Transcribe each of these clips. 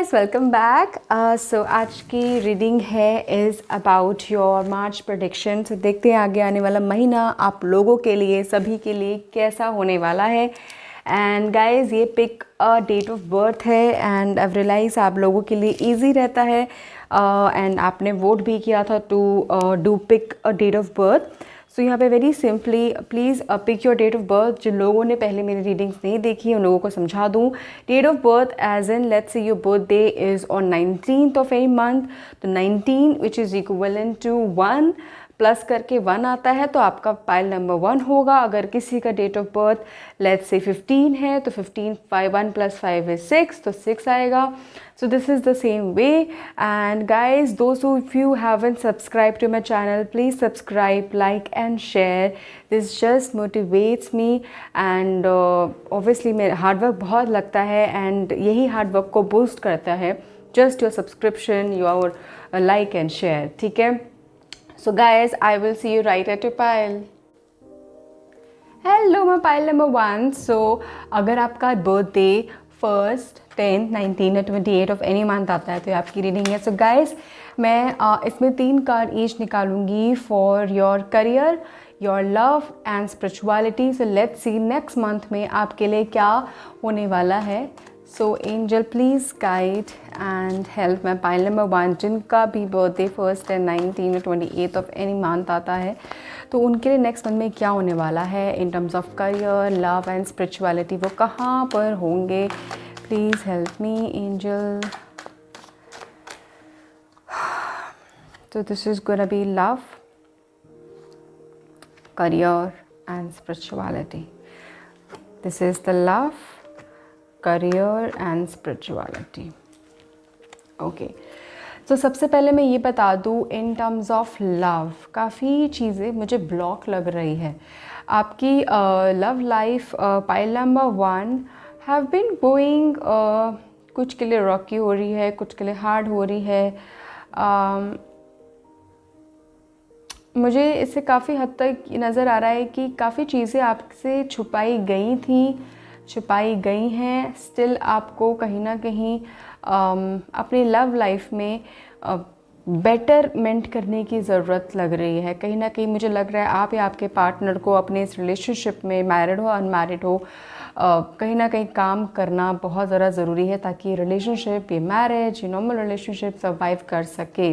Guys, welcome back. सो आज की reading है is about your March prediction. तो देखते हैं आगे आने वाला महीना आप लोगों के लिए, सभी के लिए कैसा होने वाला है। एंड गाइस, ये pick a date of birth है एंड आई रियलाइज आप लोगों के लिए इजी रहता है। एंड आपने वोट भी किया था to do pick a date of birth. So यहाँ पे very simply please pick your date of birth. जिन लोगों ने पहले मेरी रीडिंग्स नहीं देखी उन लोगों को समझा दूँ। Date of birth as in let's say your birthday is on 19th of any month. तो 19 which is equivalent to 1 plus करके 1 आता है तो आपका पाइल नंबर 1 होगा। अगर किसी का date of birth let's say 15 है तो 15 1 + 5 इज 6 तो 6 आएगा। So this is the same way. And guys, those who if you haven't subscribed to my channel, please subscribe, like and share. This just motivates me and obviously मेरा hard work बहुत लगता है and यही hard work को boost करता है। Just your subscription, your like and share, ठीक है? So guys, I will see you right at your pile. Hello, मैं पाइल नंबर 1। सो अगर आपका बर्थडे 1st 10th 19 या 28 ऑफ एनी मंथ आता है तो आपकी रीडिंग है। सो गाइस, मैं इसमें 3 कार्ड ईच निकालूंगी for your career, your love and spirituality. So let's see next month में आपके लिए क्या होने वाला है। So angel please guide and help. मैं पाइल नंबर 1 जिनका भी बर्थडे 1st and 19 या 28 ऑफ एनी मंथ आता है तो उनके लिए नेक्स्ट मंथ में क्या होने वाला है in terms of career, love and spirituality, वो कहाँ पर होंगे। Please help me angel. तो this is gonna be love, career and spirituality. This is the love, career and spirituality. Okay, तो सबसे पहले मैं ये बता दूँ इन टर्म्स ऑफ लव काफ़ी चीज़ें मुझे ब्लॉक लग रही है। आपकी love life pile number 1 have been going, कुछ के लिए रॉकी हो रही है, कुछ के लिए हार्ड हो रही है। मुझे इससे काफ़ी हद तक नज़र आ रहा है कि काफ़ी चीज़ें आपसे छुपाई गई थी, छुपाई गई हैं। स्टिल आपको कहीं ना कहीं अपनी लव लाइफ में बेटरमेंट करने की ज़रूरत लग रही है। कहीं ना कहीं मुझे लग रहा है आप या आपके पार्टनर को अपने इस रिलेशनशिप में, मैरिड हो अनमैरिड हो, कहीं ना कहीं काम करना बहुत ज़्यादा ज़रूरी है ताकि रिलेशनशिप, ये मैरिज, ये नॉर्मल रिलेशनशिप सर्वाइव कर सके।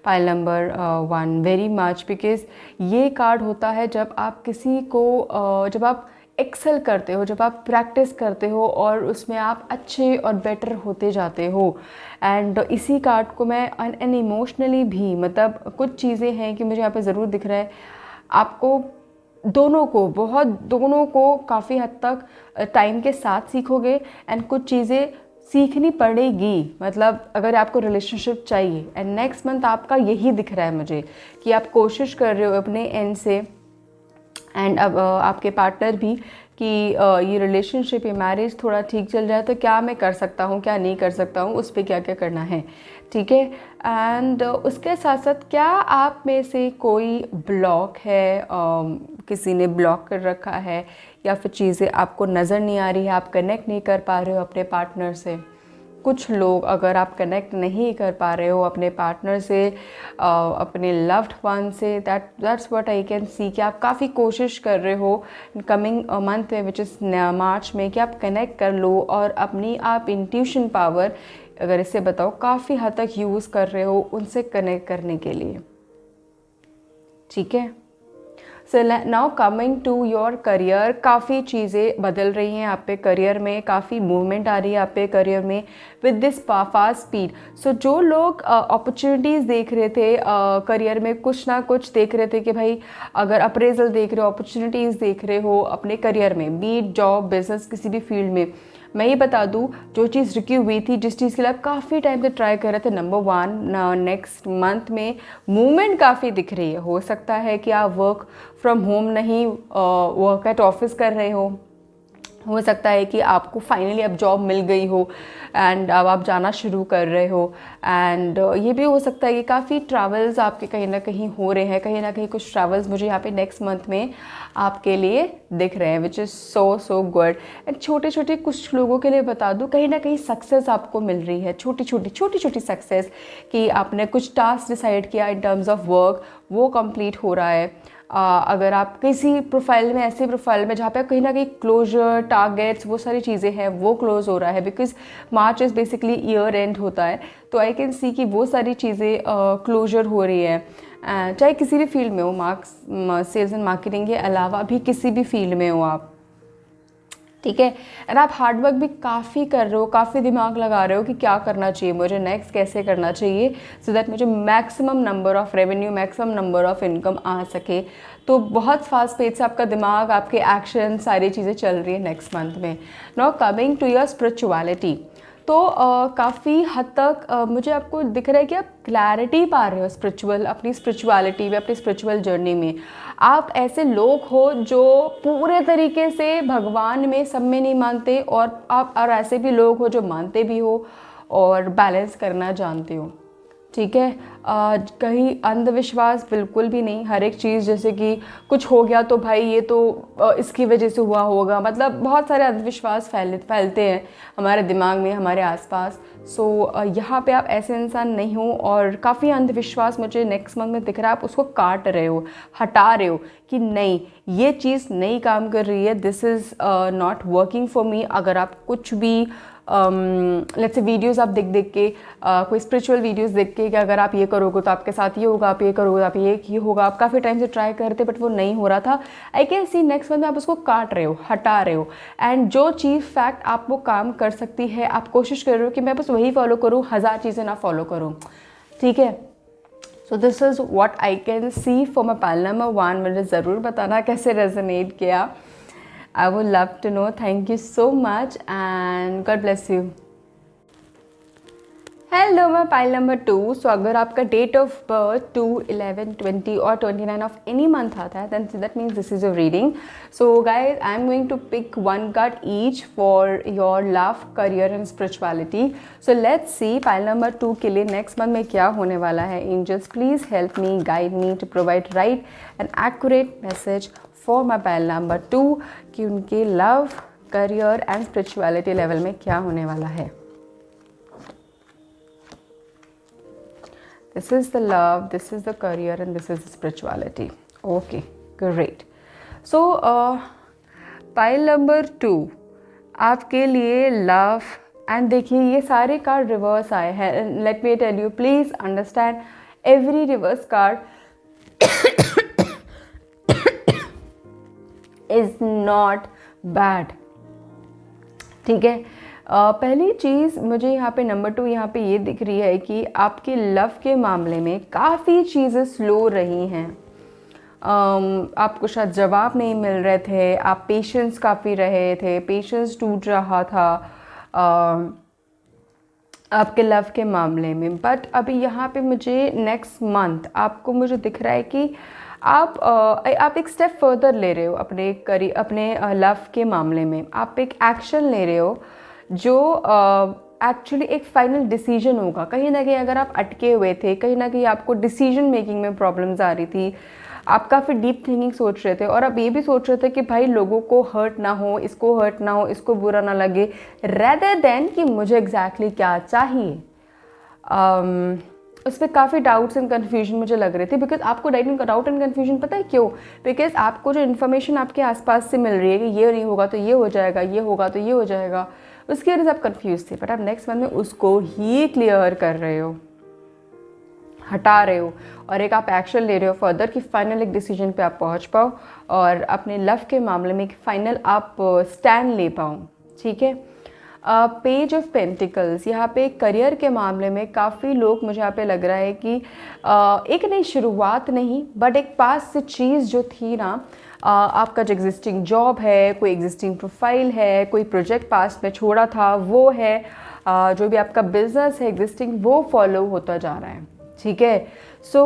Pile number 1 very much, because ये कार्ड होता है जब आप किसी को जब आप एक्सेल करते हो, जब आप प्रैक्टिस करते हो और उसमें आप अच्छे और बेटर होते जाते हो। एंड इसी कार्ड को मैं एन इमोशनली भी, मतलब कुछ चीज़ें हैं कि मुझे यहाँ पे ज़रूर दिख रहा है आपको दोनों को काफ़ी हद तक टाइम के साथ सीखोगे एंड कुछ चीज़ें सीखनी पड़ेगी। मतलब अगर आपको रिलेशनशिप चाहिए एंड नेक्स्ट मंथ आपका यही दिख रहा है मुझे कि आप कोशिश कर रहे हो अपने एंड से एंड अब आपके पार्टनर भी कि ये रिलेशनशिप, ये मैरिज थोड़ा ठीक चल जाए तो क्या मैं कर सकता हूँ, क्या नहीं कर सकता हूँ, उस पर क्या क्या करना है, ठीक है। एंड उसके साथ साथ क्या आप में से कोई ब्लॉक है, किसी ने ब्लॉक कर रखा है या फिर चीज़ें आपको नज़र नहीं आ रही है, आप कनेक्ट नहीं कर पा रहे हो अपने पार्टनर से। कुछ लोग, अगर आप कनेक्ट नहीं कर पा रहे हो अपने पार्टनर से, अपने लव्ड वन से, that's what I can see कि आप काफ़ी कोशिश कर रहे हो कमिंग मंथ में विच इज़ मार्च में कि आप कनेक्ट कर लो और अपनी आप इंट्यूशन पावर, अगर इसे बताओ, काफ़ी हद तक यूज़ कर रहे हो उनसे कनेक्ट करने के लिए, ठीक है। So now coming to your career, काफ़ी चीज़ें बदल रही हैं आप पे करियर में, काफ़ी मूवमेंट आ रही है आप पे करियर में विद दिस फास्ट स्पीड। सो जो लोग अपॉर्चुनिटीज़ देख रहे थे करियर में, कुछ ना कुछ देख रहे थे कि भाई अगर अप्रेजल देख रहे हो, अपॉर्चुनिटीज़ देख रहे हो अपने करियर में, बी इट जॉब, बिजनेस, किसी भी फील्ड में, मैं ये बता दूँ जो चीज़ रुकी हुई थी, जिस चीज़ के लिए आप काफ़ी टाइम से ट्राई कर रहे थे, नंबर 1 नेक्स्ट मंथ में मूवमेंट काफ़ी दिख रही है। हो सकता है कि आप वर्क फ्रॉम होम नहीं, वर्क एट ऑफिस कर रहे हो हो सकता है कि आपको फाइनली अब जॉब मिल गई हो एंड अब आप जाना शुरू कर रहे हो। एंड ये भी हो सकता है कि काफ़ी ट्रैवल्स आपके कहीं ना कहीं हो रहे हैं, कहीं ना कहीं कुछ ट्रैवल्स मुझे यहाँ पे नेक्स्ट मंथ में आपके लिए दिख रहे हैं, which is so good. And छोटे छोटे कुछ लोगों के लिए बता दूँ, कहीं ना कहीं सक्सेस आपको मिल रही है, छोटी छोटी सक्सेस, कि आपने कुछ टास्क डिसाइड किया इन टर्म्स ऑफ वर्क, वो कंप्लीट हो रहा है। अगर आप किसी प्रोफाइल में, ऐसे प्रोफाइल में जहाँ पे कहीं ना कहीं क्लोजर, टारगेट्स, वो सारी चीज़ें हैं, वो क्लोज हो रहा है, because March is basically year and होता है, तो आई कैन सी कि वो सारी चीज़ें क्लोजर हो रही है। चाहे किसी भी फील्ड में हो, सेल्स एंड मार्केटिंग के अलावा भी किसी भी फील्ड में हो आप, ठीक है। एंड आप हार्डवर्क भी काफ़ी कर रहे हो, काफ़ी दिमाग लगा रहे हो कि क्या करना चाहिए मुझे नेक्स्ट, कैसे करना चाहिए, सो दैट मुझे maximum number of revenue, maximum number of income आ सके। तो बहुत फास्ट पेज से आपका दिमाग, आपके एक्शन, सारी चीज़ें चल रही है नेक्स्ट मंथ में। Now coming to your spirituality, तो काफ़ी हद तक मुझे आपको दिख रहा है कि आप क्लैरिटी पा रहे हो अपनी स्पिरिचुअलिटी में, अपनी स्पिरिचुअल जर्नी में। आप ऐसे लोग हो जो पूरे तरीके से भगवान में, सब में नहीं मानते, और ऐसे भी लोग हो जो मानते भी हो और बैलेंस करना जानते हो, ठीक है। कहीं अंधविश्वास बिल्कुल भी नहीं। हर एक चीज़, जैसे कि कुछ हो गया तो भाई ये तो इसकी वजह से हुआ होगा, मतलब बहुत सारे अंधविश्वास फैलते हैं हमारे दिमाग में, हमारे आसपास। सो यहाँ पे आप ऐसे इंसान नहीं हो, और काफ़ी अंधविश्वास मुझे नेक्स्ट मंथ में दिख रहा है, आप उसको काट रहे हो, हटा रहे हो कि नहीं, ये चीज़ नहीं काम कर रही है, this is not working for me. अगर आप कुछ भी लेट्स से वीडियोस आप देख के, कोई स्पिरिचुअल वीडियोस देख के कि अगर आप ये करोगे तो आपके साथ ये होगा, आप ये करोगे तो आप ये होगा, आप काफ़ी टाइम से ट्राई करते बट वो नहीं हो रहा था, आई कैन सी नेक्स्ट मंथ में आप उसको काट रहे हो, हटा रहे हो। एंड जो चीज़ फैक्ट आप वो काम कर सकती है, आप कोशिश कर रहे हो कि मैं बस वही फॉलो करूँ, 1000 चीज़ें ना फॉलो करूँ, ठीक है। So this is what I can see for my pile number 1। मुझे ज़रूर बताना कैसे रेजोनेट किया। I would love to know. Thank you so much and God bless you. Hello, मैं पाइल नंबर 2। सो अगर आपका डेट ऑफ बर्थ 2, 11, 20 और 29 of any month आता है, then that means this is your reading. So guys, I am going to pick one card each for your love, career and spirituality. So let's see pile number 2 के लिए next month में क्या होने वाला है। Angels, please help me, guide me to provide right and accurate message for my pile number 2 कि उनके love, career and spirituality level में क्या होने वाला है। This is the love, this is the career and this is the spirituality. Okay, great. So pile number 2 आपके लिए love, and देखिए ये सारे कार्ड रिवर्स आए हैं। Let me tell you, please understand every reverse card is not bad, ठीक है। पहली चीज़ मुझे यहाँ पे नंबर 2 यहाँ पे ये दिख रही है कि आपके लव के मामले में काफ़ी चीज़ें स्लो रही हैं। आपको शायद जवाब नहीं मिल रहे थे, आप पेशेंस काफ़ी रहे थे, पेशेंस टूट रहा था आपके लव के मामले में। बट अभी यहाँ पे मुझे नेक्स्ट मंथ आपको मुझे दिख रहा है कि आप एक स्टेप फर्दर ले रहे हो अपने लव के मामले में। आप एक एक्शन ले रहे हो जो एक्चुअली एक फाइनल डिसीजन होगा। कहीं ना कहीं अगर आप अटके हुए थे, कहीं ना कहीं आपको डिसीजन मेकिंग में प्रॉब्लम्स आ रही थी, आप काफ़ी डीप थिंकिंग सोच रहे थे, और आप ये भी सोच रहे थे कि भाई लोगों को हर्ट ना हो, इसको हर्ट ना हो, इसको बुरा ना लगे, रेदर देन कि मुझे एग्जैक्टली क्या चाहिए। उस पर काफ़ी डाउट्स एंड कन्फ्यूजन मुझे लग रहे थे, बिकॉज आपको डाउट एंड कन्फ्यूजन पता है क्यों? बिकॉज आपको जो इन्फॉर्मेशन आपके आसपास से मिल रही है कि ये नहीं होगा तो ये हो जाएगा, ये होगा तो ये हो जाएगा, उसकी वजह से आप कन्फ्यूज थे। बट आप नेक्स्ट मंथ में उसको ही क्लियर कर रहे हो, हटा रहे हो, और एक आप एक्शन ले रहे हो फर्दर कि फाइनल एक डिसीजन पे आप पहुंच पाओ और अपने लव के मामले में एक फाइनल आप स्टैंड ले पाओ, ठीक है। पेज ऑफ पेंटिकल्स, यहाँ पे करियर के मामले में काफ़ी लोग, मुझे यहाँ पे लग रहा है कि एक नई शुरुआत नहीं, बट एक पास से चीज़ जो थी ना, आपका जो एग्जिस्टिंग जॉब है, कोई एग्जिस्टिंग प्रोफाइल है, कोई प्रोजेक्ट पास्ट में छोड़ा था वो है, जो भी आपका बिजनेस है एग्जिस्टिंग, वो फॉलो होता जा रहा है, ठीक है। सो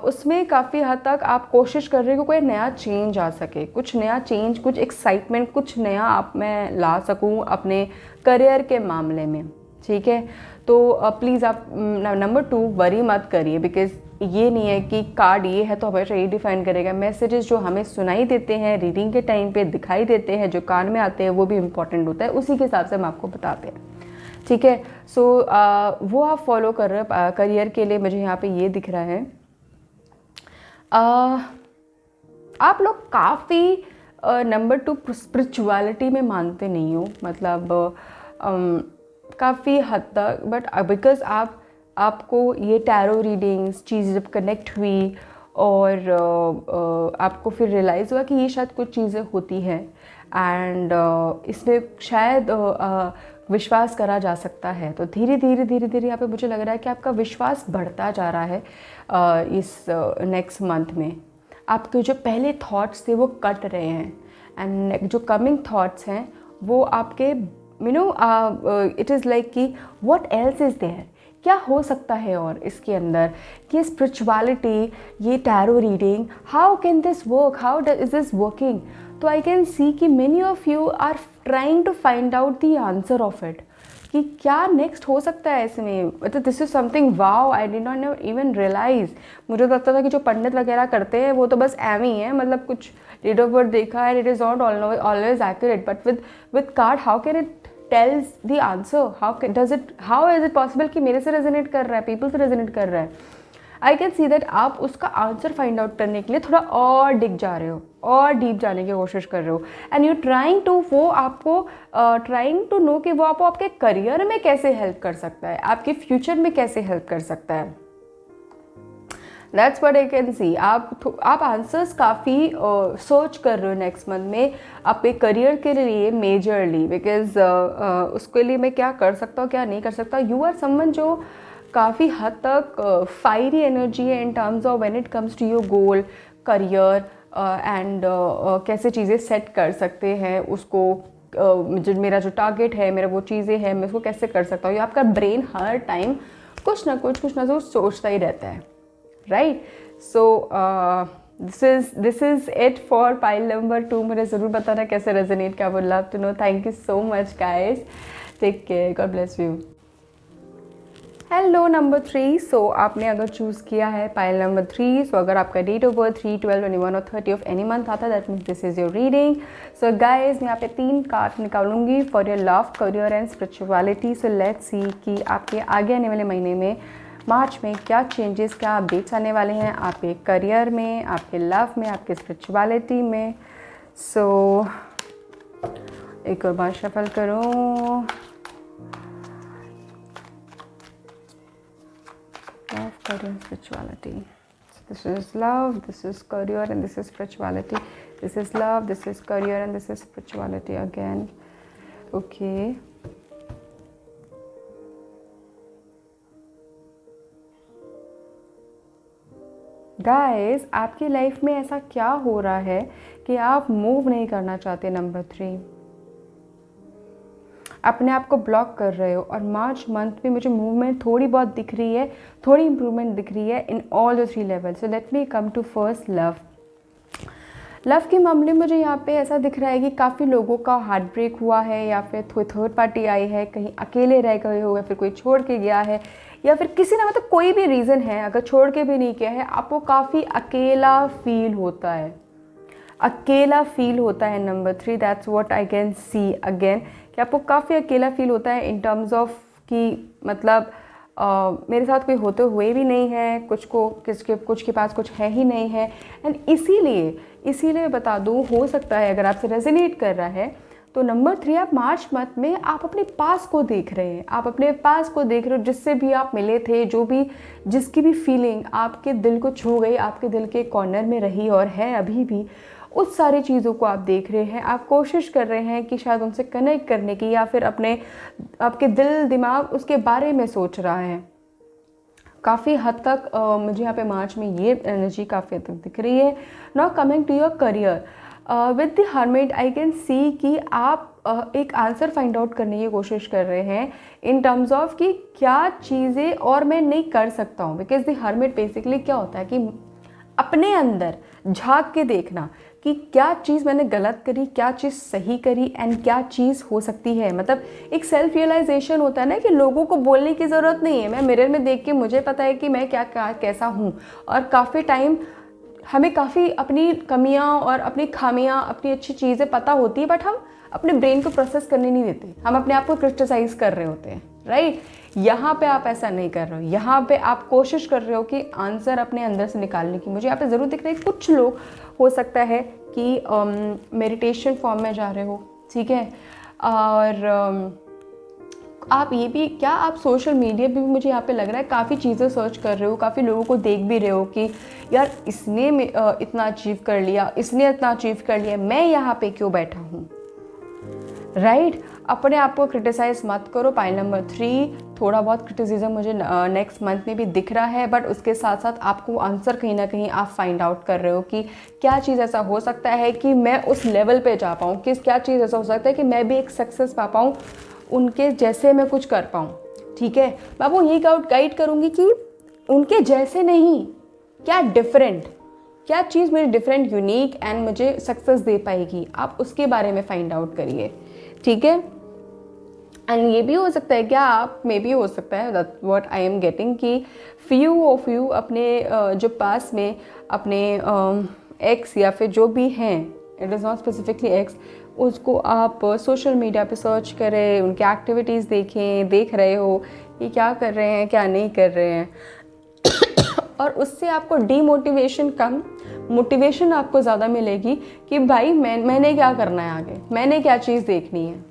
उसमें काफ़ी हद तक आप कोशिश कर रहे हो कि कोई नया चेंज आ सके, कुछ नया चेंज, कुछ एक्साइटमेंट, कुछ नया आप मैं ला सकूं अपने करियर के मामले में, ठीक है। तो प्लीज़ आप नंबर 2 वरी मत करिए, बिकॉज ये नहीं है कि कार्ड ये है तो हमेशा ये डिफाइन करेगा। मैसेजेस जो हमें सुनाई देते हैं रीडिंग के टाइम पे, दिखाई देते हैं, जो कान में आते हैं, वो भी इम्पॉर्टेंट होता है, उसी के हिसाब से हम आपको बताते हैं, ठीक है। सो वो आप फॉलो कर रहे हो करियर के लिए। मुझे यहाँ पे ये दिख रहा है आप लोग काफ़ी नंबर 2 स्पिरिचुअलिटी में मानते नहीं हो, मतलब काफ़ी हद तक, बट बिकॉज आपको ये टैरो रीडिंग्स चीज़ जब कनेक्ट हुई और आपको फिर रियलाइज़ हुआ कि ये शायद कुछ चीज़ें होती हैं एंड इसमें शायद विश्वास करा जा सकता है। तो धीरे धीरे यहाँ पे मुझे लग रहा है कि आपका विश्वास बढ़ता जा रहा है इस नेक्स्ट मंथ में। आपके जो पहले थॉट्स थे वो कट रहे हैं एंड जो कमिंग थॉट्स हैं वो आपके इट इज़ लाइक कि व्हाट एल्स इज़ देयर, क्या हो सकता है और इसके अंदर, ये स्पिरिचुअलिटी, ये tarot reading, how can this work, how is this working. तो आई कैन सी कि many of you are trying to find out the answer of it, कि क्या नेक्स्ट हो सकता है इसमें। मतलब this is something wow, I did not even realise. मुझे तो लगता था कि जो पंडित वगैरह करते हैं वो तो बस एम ही है, मतलब कुछ डेट ऑफ बर्थ देखा है, it is not always accurate, but with card how can it tells the answer, how is it possible कि मेरे से रेजोनेट कर रहा है, पीपल से रेजोनेट कर रहा है। आई कैन सी दैट आप उसका आंसर फाइंड आउट करने के लिए थोड़ा और डिग जा रहे हो और डीप जाने की कोशिश कर रहे हो एंड यू ट्राइंग टू, वो आपको ट्राइंग टू नो कि वो आपको आपके करियर में कैसे हेल्प कर सकता है, आपके फ्यूचर में कैसे हेल्प कर सकता है। दैट्स व्हाट आई कैन सी। आप आंसर्स काफ़ी सर्च कर रहे हो नेक्स्ट मंथ में आपके करियर के लिए मेजरली, बिकॉज उसके लिए मैं क्या कर सकता हूँ क्या नहीं कर सकता। यू आर समवन जो काफ़ी हद तक फायरी एनर्जी है in terms of when it comes to your goal, career and कैसे चीज़ें सेट कर सकते हैं उसको, जो मेरा जो टारगेट है, मेरा वो चीज़ें हैं, मैं उसको कैसे कर सकता हूँ। आपका ब्रेन हर टाइम कुछ ना कुछ सोचता ही रहता है, right. So this is it for pile number 2। मुझे ज़रूर बताना कैसे रेजोनेट, क्या would love to know. Thank you so much guys, take care, God bless you. Hello number 3। So आपने अगर चूज़ किया है पाइल नंबर 3, सो अगर आपका डेट ऑफ बर्थ 3, 12, 21 और 30 ऑफ एनी मंथ आता है, that means this is your reading. So guys मैं यहाँ पे 3 कार्ड निकालूंगी for your love, career and spirituality. So let's see कि आपके आगे आने वाले महीने में मार्च में क्या चेंजेस, क्या अपडेट्स आने वाले हैं आपके करियर में, आपके लव में, आपके स्पिरिचुअलिटी में। सो एक और बार शफल करूँ। Love, career, spirituality. So this is love, this is career, and this is spirituality. This is love, this is career, and this is spirituality again. Okay. Guys, आपकी life में ऐसा क्या हो रहा है कि आप मूव नहीं करना चाहते। नंबर 3, अपने आप को ब्लॉक कर रहे हो और मार्च मंथ में मुझे मूवमेंट थोड़ी बहुत दिख रही है, थोड़ी इंप्रूवमेंट दिख रही है in all the 3 level. So let me come to first love के मामले में मुझे यहाँ पे ऐसा दिख रहा है कि काफ़ी लोगों का हार्ट ब्रेक हुआ है, या फिर थर्ड पार्टी आई है, कहीं अकेले रह गए हो, या फिर कोई छोड़ के गया है, या फिर किसी ना, मतलब कोई भी रीज़न है, अगर छोड़ के भी नहीं किया है, आपको काफ़ी अकेला फील होता है, अकेला फील होता है। Number 3, that's what I can see again, कि आपको काफ़ी अकेला फील होता है इन टर्म्स ऑफ कि मतलब मेरे साथ कोई होते हुए भी नहीं है, कुछ के पास कुछ है ही नहीं है। एंड इसीलिए बता दूँ, हो सकता है अगर आपसे रेजोनेट कर रहा है तो नंबर 3, आप मार्च मंथ में आप अपने पास को देख रहे हैं, आप अपने पास को देख रहे हो, जिससे भी आप मिले थे, जिसकी भी फीलिंग आपके दिल को छू गई, आपके दिल के कॉर्नर में रही और है अभी भी, उस सारी चीज़ों को आप देख रहे हैं। आप कोशिश कर रहे हैं कि शायद उनसे कनेक्ट करने की, या फिर आपके दिल दिमाग उसके बारे में सोच रहा है। काफ़ी हद तक मुझे यहाँ पे मार्च में ये एनर्जी काफ़ी हद तक दिख रही है। Now coming to your career with the hermit, I can see कि आप एक आंसर फाइंड आउट करने की कोशिश कर रहे हैं इन टर्म्स ऑफ कि क्या चीज़ें और मैं नहीं कर सकता हूँ। बिकॉज द हर्मिट बेसिकली क्या होता है कि अपने अंदर झांक के देखना कि क्या चीज़ मैंने गलत करी, क्या चीज़ सही करी एंड क्या चीज़ हो सकती है। मतलब एक सेल्फ रियलाइजेशन होता है ना कि लोगों को बोलने की ज़रूरत नहीं है। मैं मिरर में देख के मुझे पता है कि मैं क्या कैसा हूँ। और काफ़ी टाइम हमें काफ़ी अपनी कमियां और अपनी खामियां, अपनी अच्छी चीज़ें पता होती है, बट हम अपने ब्रेन को प्रोसेस करने नहीं देते। हम अपने आप को क्रिटिसाइज कर रहे होते हैं, राइट। यहाँ पे आप ऐसा नहीं कर रहे हो। यहाँ पे आप कोशिश कर रहे हो कि आंसर अपने अंदर से निकालने की। मुझे यहाँ पे ज़रूर दिख रहा है कुछ लोग हो सकता है कि मेडिटेशन फॉर्म में जा रहे हो, ठीक है। और आप ये भी, क्या आप सोशल मीडिया पे भी मुझे यहाँ पे लग रहा है काफ़ी चीज़ें सर्च कर रहे हो, काफ़ी लोगों को देख भी रहे हो कि यार इसने इतना अचीव कर लिया, इसने इतना अचीव कर लिया, मैं यहाँ पे क्यों बैठा हूँ, राइट। अपने आप को क्रिटिसाइज मत करो। पॉइंट नंबर 3, थोड़ा बहुत क्रिटिसिज्म मुझे नेक्स्ट मंथ में भी दिख रहा है, बट उसके साथ साथ आपको आंसर कहीं ना कहीं आप फाइंड आउट कर रहे हो कि क्या चीज़ ऐसा हो सकता है कि मैं उस लेवल पे जा पाऊँ, क्या चीज़ ऐसा हो सकता है कि मैं भी एक सक्सेस पा पाऊँ, उनके जैसे मैं कुछ कर पाऊँ, ठीक है। मैं आपको यही गाइड करूँगी कि उनके जैसे नहीं, क्या डिफरेंट, क्या चीज़ मेरी डिफरेंट, यूनिक एंड मुझे सक्सेस दे पाएगी, आप उसके बारे में फाइंड आउट करिए, ठीक है। एंड ये भी हो सकता है, क्या आप मे भी हो सकता है that what I am getting कि फ्यू ऑफ यू अपने जो पास में अपने एक्स या फिर जो भी हैं, it is not specifically x, उसको आप सोशल मीडिया पे सर्च करें, उनके एक्टिविटीज़ देखें, देख रहे हो कि क्या कर रहे हैं, क्या नहीं कर रहे हैं और उससे आपको डीमोटिवेशन कम, मोटिवेशन आपको ज़्यादा मिलेगी कि भाई मैंने क्या करना है आगे, मैंने क्या चीज़ देखनी है,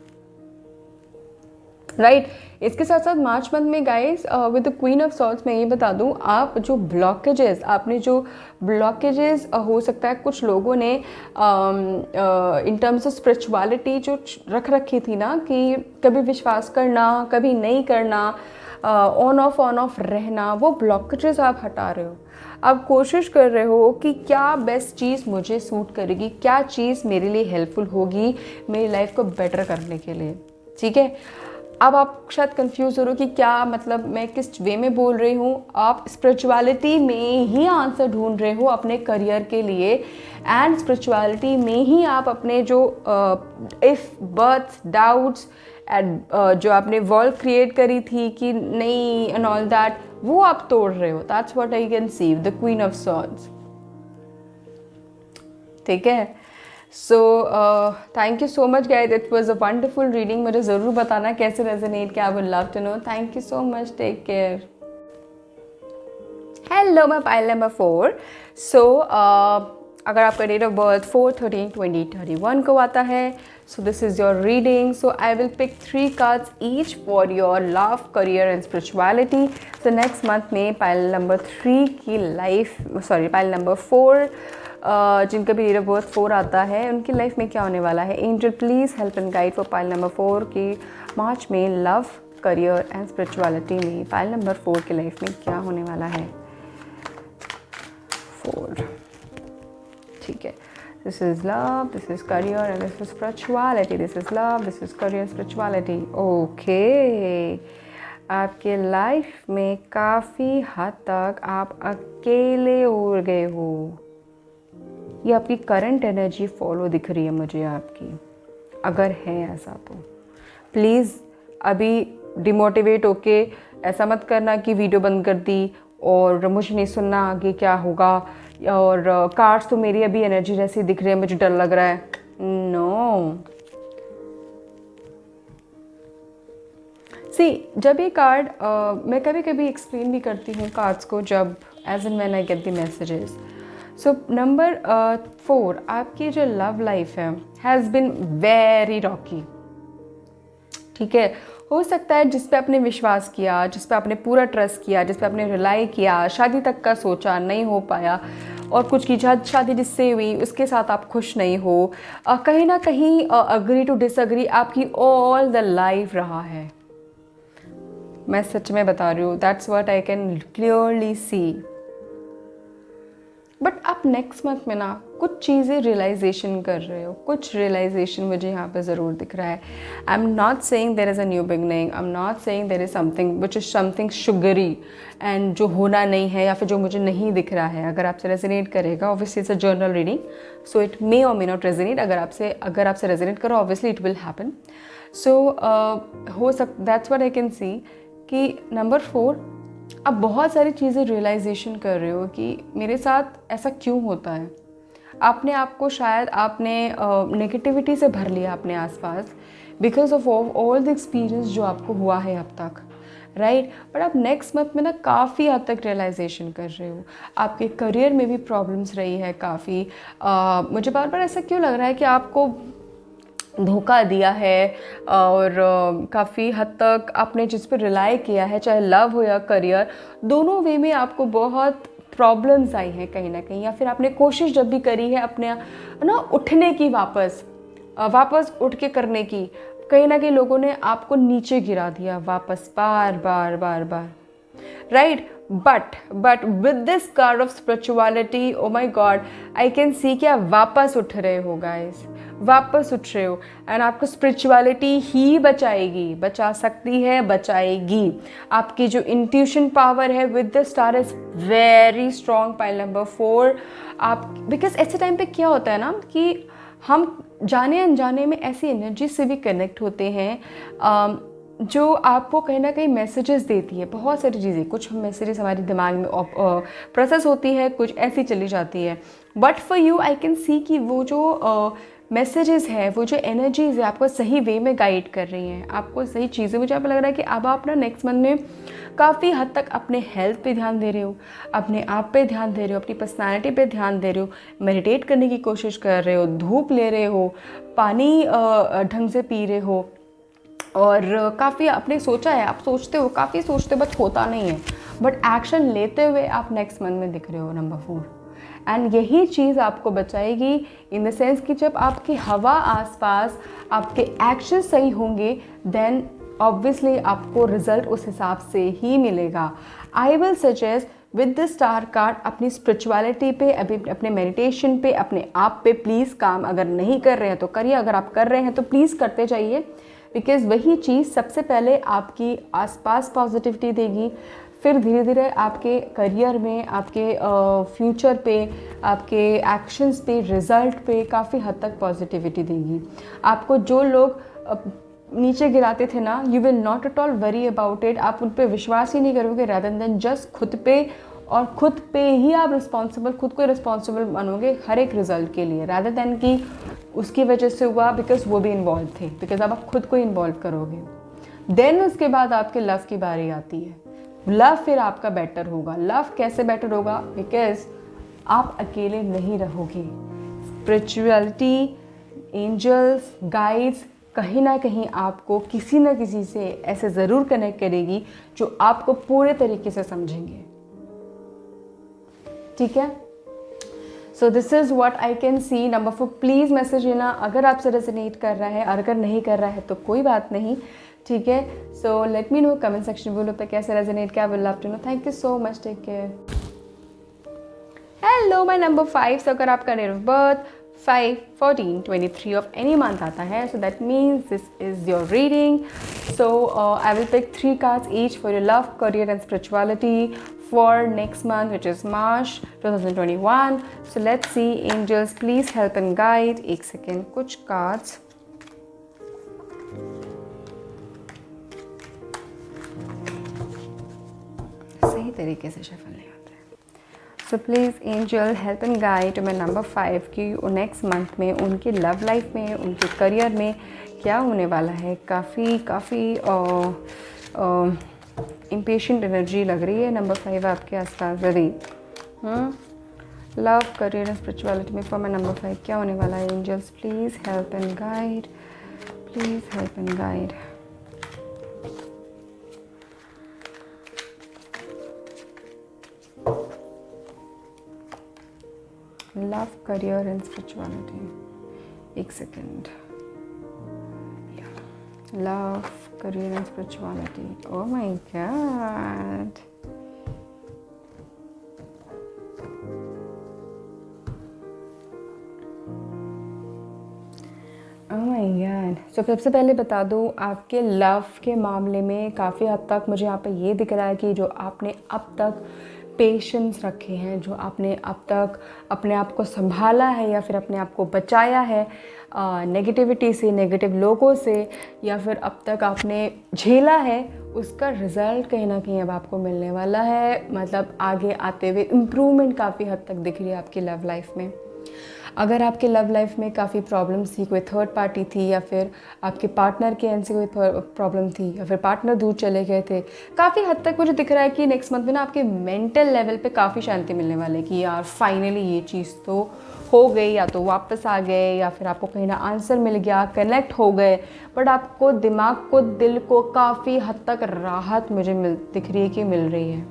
राइट। इसके साथ साथ मार्च मंथ में guys with the queen of swords मैं ये बता दूं, आप जो ब्लॉकेजेस, आपने जो ब्लॉकेजेस हो सकता है कुछ लोगों ने इन टर्म्स ऑफ स्पिरिचुअलिटी जो रख रखी थी ना, कि कभी विश्वास करना, कभी नहीं करना, ऑन ऑफ रहना, वो ब्लॉकेजेस आप हटा रहे हो। आप कोशिश कर रहे हो कि क्या बेस्ट चीज़ मुझे सूट करेगी, क्या चीज़ मेरे लिए हेल्पफुल होगी मेरी लाइफ को बेटर करने के लिए, ठीक है। अब आप शायद कंफ्यूज हो रहे हो कि क्या मतलब मैं किस वे में बोल रही हूँ। आप स्पिरिचुअलिटी में ही आंसर ढूंढ रहे हो अपने करियर के लिए, एंड स्पिरिचुअलिटी में ही आप अपने जो इफ़ बर्थ डाउट्स एंड जो आपने वॉल क्रिएट करी थी कि नहीं एंड ऑल दैट, वो आप तोड़ रहे हो। That's what I can see, the queen of swords, ठीक है। So thank you so much guys, it was a wonderful reading. मुझे ज़रूर बताना कैसे रेजोनेट किया, I would love to know. Thank you so much, take care. Hello, मैं pile number 4। So अगर आपका डेट ऑफ बर्थ 4/13/2031 को आता है, so this is your reading. So I will pick 3 cards each for your love, career and spirituality. So next month में pile number 3 की life, pile number 4 जिनका भी date of birth 4 आता है, उनकी लाइफ में क्या होने वाला है। Angel please help and guide for pile number 4 की मार्च में लव, करियर एंड स्पिरिचुअलिटी में पाइल नंबर 4 की लाइफ में क्या होने वाला है। 4, ठीक है। This is love, this is career and this is spirituality. This is love, this is career, spirituality. Okay, आपके लाइफ में काफ़ी हद तक आप अकेले हो गए हो। ये आपकी करंट एनर्जी फॉलो दिख रही है मुझे आपकी। अगर है ऐसा तो प्लीज़ अभी डिमोटिवेट होके ऐसा मत करना कि वीडियो बंद कर दी और मुझे नहीं सुनना आगे क्या होगा, और कार्ड्स तो मेरी अभी एनर्जी जैसी दिख रही है, मुझे डर लग रहा है। नो, सी जब ये कार्ड मैं कभी कभी एक्सप्लेन भी करती हूँ कार्ड्स को, जब as and when I get the messages. So number 4, आपकी जो लव लाइफ है हैज़ बिन वेरी रॉकी, ठीक है। हो सकता है जिस पे आपने विश्वास किया, जिस पे आपने पूरा ट्रस्ट किया, जिस पे आपने रिलाई किया, शादी तक का सोचा, नहीं हो पाया, और कुछ की शादी जिससे हुई उसके साथ आप खुश नहीं हो, कहीं ना कहीं अग्री टू डिसअग्री आपकी ऑल द लाइफ रहा है। मैं सच में बता रही हूँ, that's what I can clearly see. But आप नेक्स्ट मंथ में ना कुछ चीज़ें रियलाइजेशन कर रहे हो, कुछ रियलाइजेशन मुझे यहाँ पे ज़रूर दिख रहा है। I am not saying there is a new beginning, I am not saying there is something which is something sugary and जो होना नहीं है या फिर जो मुझे नहीं दिख रहा है। अगर आपसे रेजोनेट करेगा, obviously it's a journal reading, so it may और मे नॉट रेजोनेट। अगर आपसे रेजोनेट करो, ऑब्वियसली इट विल हैपन। सो हो सक that's what I can see कि नंबर 4, आप बहुत सारी चीज़ें रियलाइजेशन कर रहे हो कि मेरे साथ ऐसा क्यों होता है। आपने आपको शायद आपने नेगेटिविटी से भर लिया अपने आसपास because of all the experience जो आपको हुआ है अब तक, राइट। बट आप नेक्स्ट मंथ में ना काफ़ी हद तक रियलाइजेशन कर रहे हो। आपके करियर में भी प्रॉब्लम्स रही है काफ़ी। मुझे बार बार ऐसा क्यों लग रहा है कि आपको धोखा दिया है और काफ़ी हद तक आपने जिस पर रिलाई किया है, चाहे लव हो या करियर, दोनों वे में आपको बहुत प्रॉब्लम्स आई हैं कहीं ना कहीं। या फिर आपने कोशिश जब भी करी है अपने ना उठने की, वापस उठ के करने की, कहीं ना कहीं लोगों ने आपको नीचे गिरा दिया वापस बार बार बार बार, right. But with this card of spirituality, oh my God, I can see कि आप वापस उठ रहे हो गाइस, वापस उठ रहे हो। एंड आपको स्पिरिचुअलिटी ही बचाएगी, बचा सकती है, बचाएगी। आपकी जो इंट्यूशन पावर है with the star is very strong. Pile number 4, आप बिकॉज ऐसे टाइम पे क्या होता है ना कि हम जाने अनजाने में ऐसी एनर्जी से भी कनेक्ट होते हैं जो आपको कहीं ना कहीं मैसेजेस देती है। बहुत सारी चीज़ें, कुछ मैसेजेस हमारे दिमाग में प्रोसेस होती है, कुछ ऐसी चली जाती है। But for you I can see कि वो जो मैसेजेस है, वो जो एनर्जीज़ है, आपको सही वे में गाइड कर रही हैं, आपको सही चीज़ें। मुझे आप लग रहा है कि अब आप ना नेक्स्ट मंथ में काफ़ी हद तक अपने हेल्थ पे ध्यान दे रहे हो, अपने आप पे ध्यान दे रहे हो, अपनी पर्सनालिटी पे ध्यान दे रहे हो, मेडिटेट करने की कोशिश कर रहे हो, धूप ले रहे हो, पानी ढंग से पी रहे हो, और काफ़ी आपने सोचा है, आप सोचते हो, काफ़ी सोचते हो, बट होता नहीं है। बट एक्शन लेते हुए आप नेक्स्ट मंथ में दिख रहे हो नंबर 4। एंड यही चीज़ आपको बचाएगी इन द सेंस कि जब आपकी हवा आसपास, आपके एक्शन सही होंगे, देन ऑब्वियसली आपको रिजल्ट उस हिसाब से ही मिलेगा। I will suggest with the star card अपनी स्पिरिचुअलिटी पे, अभी अपने मेडिटेशन पे, अपने आप पे प्लीज़ काम अगर नहीं कर रहे हैं तो करिए, अगर आप कर रहे हैं तो प्लीज़ करते जाइए। बिकॉज वही चीज़ सबसे पहले आपकी आसपास पॉजिटिविटी देगी, फिर धीरे धीरे आपके करियर में, आपके फ्यूचर पे, आपके एक्शंस पे, रिज़ल्ट पे काफ़ी हद तक पॉजिटिविटी देगी। आपको जो लोग नीचे गिराते थे ना, you will not at all worry about it. आप उन पर विश्वास ही नहीं करोगे, रादर देन जस्ट खुद पे, और खुद पे ही आप रिस्पॉन्सिबल, खुद को रिस्पॉन्सिबल मानोगे हर एक रिजल्ट के लिए, रादर देन कि उसकी वजह से हुआ बिकॉज वो भी इन्वॉल्व थे। बिकॉज अब आप खुद को इन्वॉल्व करोगे, देन उसके बाद आपके लव की बारी आती है। लव फिर आपका बेटर होगा। लव कैसे बेटर होगा? बिकॉज आप अकेले नहीं रहोगे। स्पिरिचुअलिटी, एंजल्स, गाइड्स कहीं ना कहीं आपको किसी ना किसी से ऐसे ज़रूर कनेक्ट करेगी जो आपको पूरे तरीके से समझेंगे। ठीक है, so this is what I can C. Number 4 please message लेना अगर आपसे रेजोनेट कर रहा है, और अगर नहीं कर रहा है तो कोई बात नहीं, ठीक है। So let me know comment section में, बोलो पे कैसे रेजोनेट किया, will love to know. Thank you so much, take care. Hello my number 5, so अगर आपका date of birth 5, 14, 23 of any month आता है, so that means this is your reading. So I will pick 3 cards each for your love, career and spirituality for next month, which is March 2021. So let's see, angels please help and guide. एक second, कुछ cards सही तरीके से shuffle नहीं होते हैं। So please angel help and guide to my number 5 कि next month में उनकी लव लाइफ में, उनके करियर में क्या होने वाला है। काफ़ी इम्पेशेंट एनर्जी लग रही है नंबर 5 आपके आसपास। यदि लव, करियर एंड स्पिरिचुअलिटी में फॉर माई नंबर 5 क्या होने वाला है। Angels please help and guide, please help and guide. Love, career and spirituality. एक second, love, career and spirituality. Oh my God, oh my God. So सबसे पहले बता दूँ, आपके लव के मामले में काफ़ी हद तक मुझे यहाँ पे ये दिख रहा है कि जो आपने अब तक पेशेंस रखे हैं, जो आपने अब तक अपने आप को संभाला है या फिर अपने आप को बचाया है नेगेटिविटी से, नेगेटिव लोगों से, या फिर अब तक आपने झेला है, उसका रिज़ल्ट कहीं ना कहीं अब आपको मिलने वाला है। मतलब आगे आते हुए इम्प्रूवमेंट काफ़ी हद तक दिख रही है आपकी लव लाइफ में। अगर आपके लव लाइफ में काफ़ी प्रॉब्लम्स थी, कोई थर्ड पार्टी थी, या फिर आपके पार्टनर के एंड से कोई प्रॉब्लम थी, या फिर पार्टनर दूर चले गए थे, काफ़ी हद तक मुझे दिख रहा है कि नेक्स्ट मंथ में ना आपके मेंटल लेवल पे काफ़ी शांति मिलने वाली है कि यार फाइनली ये चीज़ तो हो गई, या तो वापस आ गए, या फिर आपको कहीं ना आंसर मिल गया, कनेक्ट हो गए। बट आपको दिमाग को, दिल को काफ़ी हद तक राहत मुझे दिख रही है कि मिल रही है।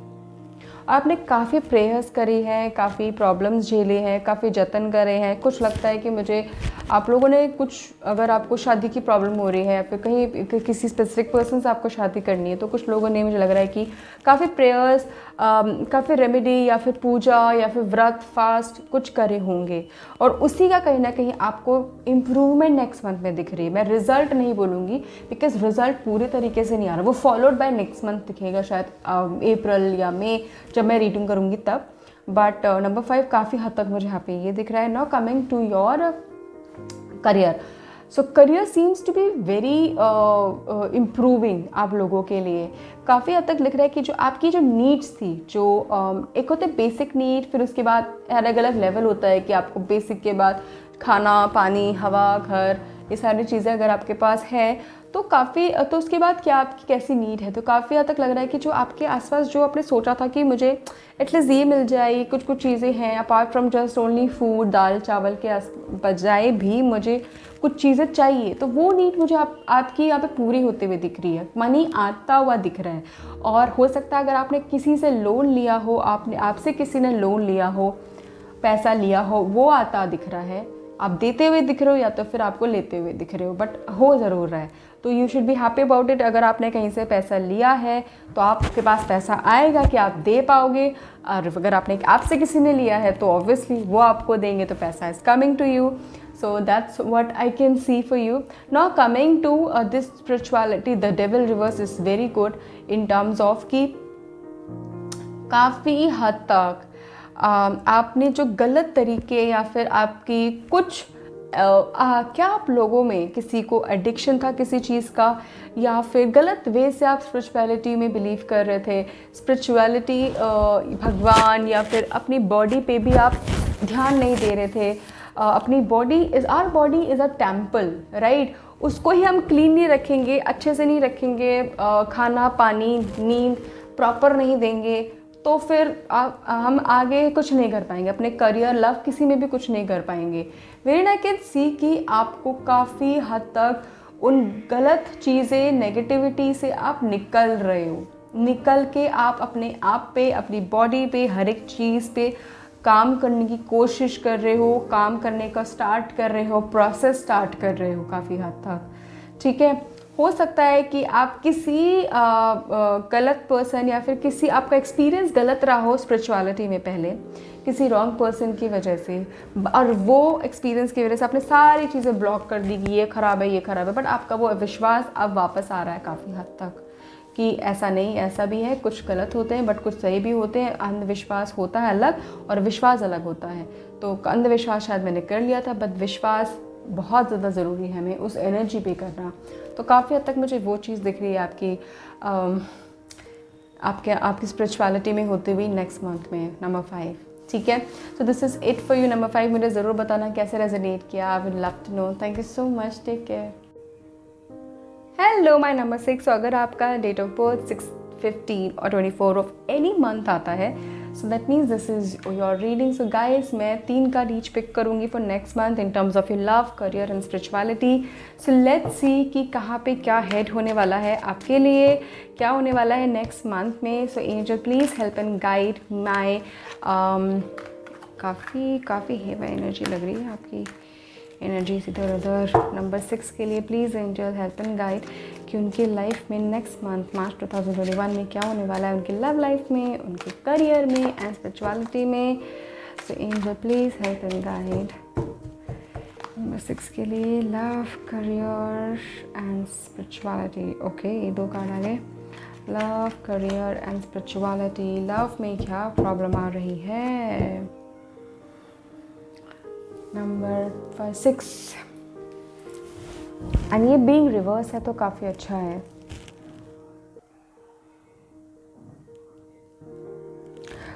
आपने काफ़ी प्रेयर्स करी हैं, काफ़ी प्रॉब्लम्स झेले हैं, काफ़ी जतन करे हैं। कुछ लगता है कि मुझे आप लोगों ने कुछ, अगर आपको शादी की प्रॉब्लम हो रही है या फिर कहीं किसी स्पेसिफिक पर्सन से आपको शादी करनी है, तो कुछ लोगों ने, मुझे लग रहा है कि काफ़ी प्रेयर्स, काफ़ी रेमेडी या फिर पूजा या फिर व्रत फास्ट कुछ करे होंगे, और उसी का कहीं ना कहीं आपको इम्प्रूवमेंट नेक्स्ट मंथ में दिख रही है। मैं रिज़ल्ट नहीं बोलूँगी बिकॉज रिज़ल्ट पूरे तरीके से नहीं आ रहा, वो फॉलोड बाय नेक्स्ट मंथ दिखेगा शायद अप्रैल या मई जब मैं रीडिंग करूँगी तब। बट नंबर 5 काफ़ी हद तक मुझे यहाँ पे ये दिख रहा है। Now coming to your career. So career seems to be very improving आप लोगों के लिए। काफ़ी हद तक लिख रहा है कि जो आपकी जो नीड्स थी, जो एक होते हैं बेसिक नीड, फिर उसके बाद अलग अलग लेवल होता है कि आपको बेसिक के बाद खाना, पानी, हवा, घर, ये सारी चीज़ें अगर आपके पास है तो काफ़ी, तो उसके बाद क्या आपकी कैसी नीड है। तो काफ़ी हद तक लग रहा है कि जो आपके आसपास जो आपने सोचा था कि मुझे एटलीस्ट ये मिल जाए, कुछ कुछ चीज़ें हैं apart from just only food, दाल चावल के बजाय भी मुझे कुछ चीज़ें चाहिए, तो वो नीड मुझे आपकी यहाँ पे पूरी होते हुए दिख रही है। मनी आता हुआ दिख रहा है। और हो सकता है अगर आपने किसी से लोन लिया हो, आपसे किसी ने लोन लिया हो, पैसा लिया हो, वो आता दिख रहा है। आप देते हुए दिख रहे हो या तो फिर आपको लेते हुए दिख रहे हो, बट हो ज़रूर रहा है। तो you should be happy about it. अगर आपने कहीं से पैसा लिया है तो आपके पास पैसा आएगा कि आप दे पाओगे, और अगर आपने आपसे किसी ने लिया है तो ऑब्वियसली वो आपको देंगे, तो पैसा is coming to you. So that's what I can see for you. Now coming to this spirituality, the devil reverse is very good in terms of कि काफ़ी हद तक आपने जो गलत तरीके या फिर आपकी कुछ क्या आप लोगों में किसी को एडिक्शन था किसी चीज़ का, या फिर गलत वे से आप स्पिरिचुअलिटी में बिलीव कर रहे थे, स्पिरिचुअलिटी भगवान या फिर अपनी बॉडी पे भी आप ध्यान नहीं दे रहे थे। अपनी body is, our body is a temple, right. उसको ही हम क्लीन नहीं रखेंगे, अच्छे से नहीं रखेंगे, खाना पानी नींद प्रॉपर नहीं देंगे, तो फिर हम आगे कुछ नहीं कर पाएंगे, अपने करियर लव किसी में भी कुछ नहीं कर पाएंगे। वेरी आई कैन सी कि आपको काफ़ी हद तक उन गलत चीज़ें, नेगेटिविटी से आप निकल रहे हो, निकल के आप अपने आप पे, अपनी बॉडी पे, हर एक चीज़ पे काम करने की कोशिश कर रहे हो, काम करने का स्टार्ट कर रहे हो, प्रोसेस स्टार्ट कर रहे हो काफ़ी हद तक, ठीक है। हो सकता है कि आप किसी गलत पर्सन या फिर किसी आपका एक्सपीरियंस गलत रहा हो स्पिरिचुअलिटी में पहले, किसी रॉन्ग पर्सन की वजह से, और वो एक्सपीरियंस की वजह से आपने सारी चीज़ें ब्लॉक कर दी कि ये ख़राब है, ये ख़राब है, बट आपका वो विश्वास अब वापस आ रहा है काफ़ी हद तक कि ऐसा नहीं, ऐसा भी है, कुछ गलत होते हैं बट कुछ सही भी होते हैं। अंधविश्वास होता है अलग और विश्वास अलग होता है। तो अंधविश्वास शायद मैंने कर लिया था, बट विश्वास बहुत ज़्यादा ज़रूरी है हमें उस एनर्जी पे करना। तो काफ़ी हद तक मुझे वो चीज़ दिख रही है आपकी स्पिरिचुअलिटी में होते हुए नेक्स्ट मंथ में, नंबर 5, ठीक है। So this is it for you number 5। मुझे ज़रूर बताना कैसे रेजोनेट किया, I would love to know. Thank you so much, take care. Hello my number 6। अगर आपका डेट ऑफ बर्थ 6, 15 और 24 ऑफ एनी मंथ आता है, so that means this is your reading. So guys, मैं 3 कार्ड ईच पिक करूँगी for next month in terms of your love, career and spirituality. So let's see कि कहाँ पे क्या head होने वाला है आपके लिए, क्या होने वाला है नेक्स्ट मंथ में। So angel please help and guide my, काफ़ी हेवी एनर्जी लग रही है आपकी, एनर्जी इधर उधर। नंबर 6 के लिए please angel help and guide कि उनकी लाइफ में नेक्स्ट मंथ मार्च 2021 में क्या होने वाला है, उनकी लव लाइफ में, उनके करियर में एंड स्पिरिचुअलिटी में। So angel please help and guide. Number 6 के लिए love, career and spirituality. Okay, ये 2 कार्ड आ गए। Love, career and spirituality. Love में क्या प्रॉब्लम आ रही है? नंबर 6 एंड ये बीइंग रिवर्स है तो काफ़ी अच्छा है।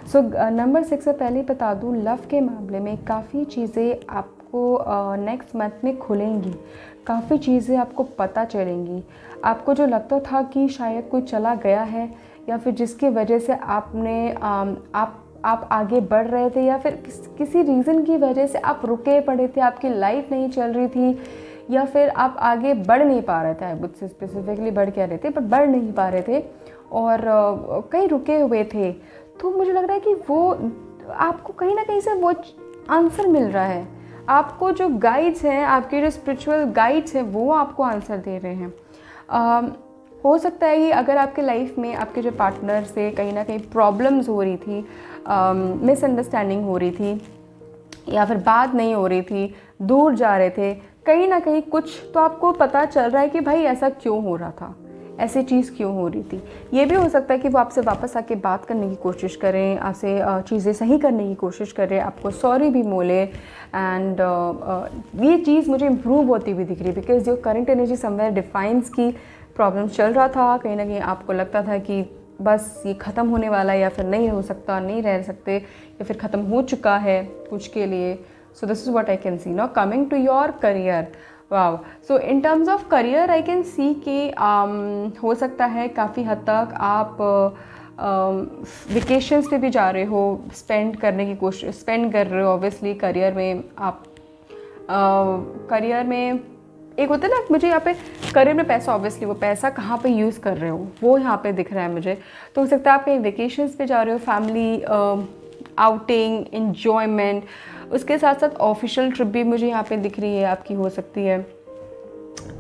सो नंबर 6 से पहले बता दूँ, लव के मामले में काफ़ी चीज़ें आपको नेक्स्ट मंथ में खुलेंगी, काफ़ी चीज़ें आपको पता चलेंगी। आपको जो लगता था कि शायद कोई चला गया है या फिर जिसकी वजह से आपने आप आगे बढ़ रहे थे या फिर किसी रीज़न की वजह से आप रुके पड़े थे, आपकी लाइफ नहीं चल रही थी या फिर आप आगे बढ़ नहीं पा रहे थे। आई वुड से स्पेसिफिकली बढ़ क्या रहे थे, बट बढ़ नहीं पा रहे थे और कहीं रुके हुए थे। तो मुझे लग रहा है कि वो आपको कहीं ना कहीं से वो आंसर मिल रहा है। आपको जो गाइड्स हैं, आपके जो स्पिरिचुअल गाइड्स हैं, वो आपको आंसर दे रहे हैं। हो सकता है कि अगर आपके लाइफ में आपके जो पार्टनर से कहीं ना कहीं प्रॉब्लम्स हो रही थी, मिसअंडरस्टैंडिंग हो रही थी या फिर बात नहीं हो रही थी, दूर जा रहे थे, कहीं ना कहीं कुछ तो आपको पता चल रहा है कि भाई ऐसा क्यों हो रहा था, ऐसी चीज़ क्यों हो रही थी। ये भी हो सकता है कि वो आपसे वापस आके बात करने की कोशिश करें, आपसे चीज़ें सही करने की कोशिश करें, आपको सॉरी भी बोले। एंड ये चीज़ मुझे इम्प्रूव होती हुई दिख रही है because your current energy somewhere defines की प्रॉब्लम चल रहा था। कहीं ना कहीं आपको लगता था कि बस ये ख़त्म होने वाला है या फिर नहीं हो सकता, नहीं रह सकते या फिर ख़त्म हो चुका है कुछ के लिए। So this is what I can see. Now coming to your career, wow. So in terms of career I can see कि हो सकता है काफ़ी हद तक आप वेकेशंस पे भी जा रहे हो, स्पेंड कर रहे हो। ऑब्वियसली करियर में आप करियर में एक होता है ना, मुझे यहाँ पे करियर में पैसा, ऑब्वियसली वो पैसा कहाँ पे यूज़ कर रहे हो वो यहाँ पे दिख रहा है मुझे। तो हो सकता है आप कहीं वेकेशंस पे जा रहे हो, फैमिली आउटिंग, एन्जॉयमेंट, उसके साथ साथ ऑफिशियल ट्रिप भी मुझे यहाँ पे दिख रही है आपकी, हो सकती है।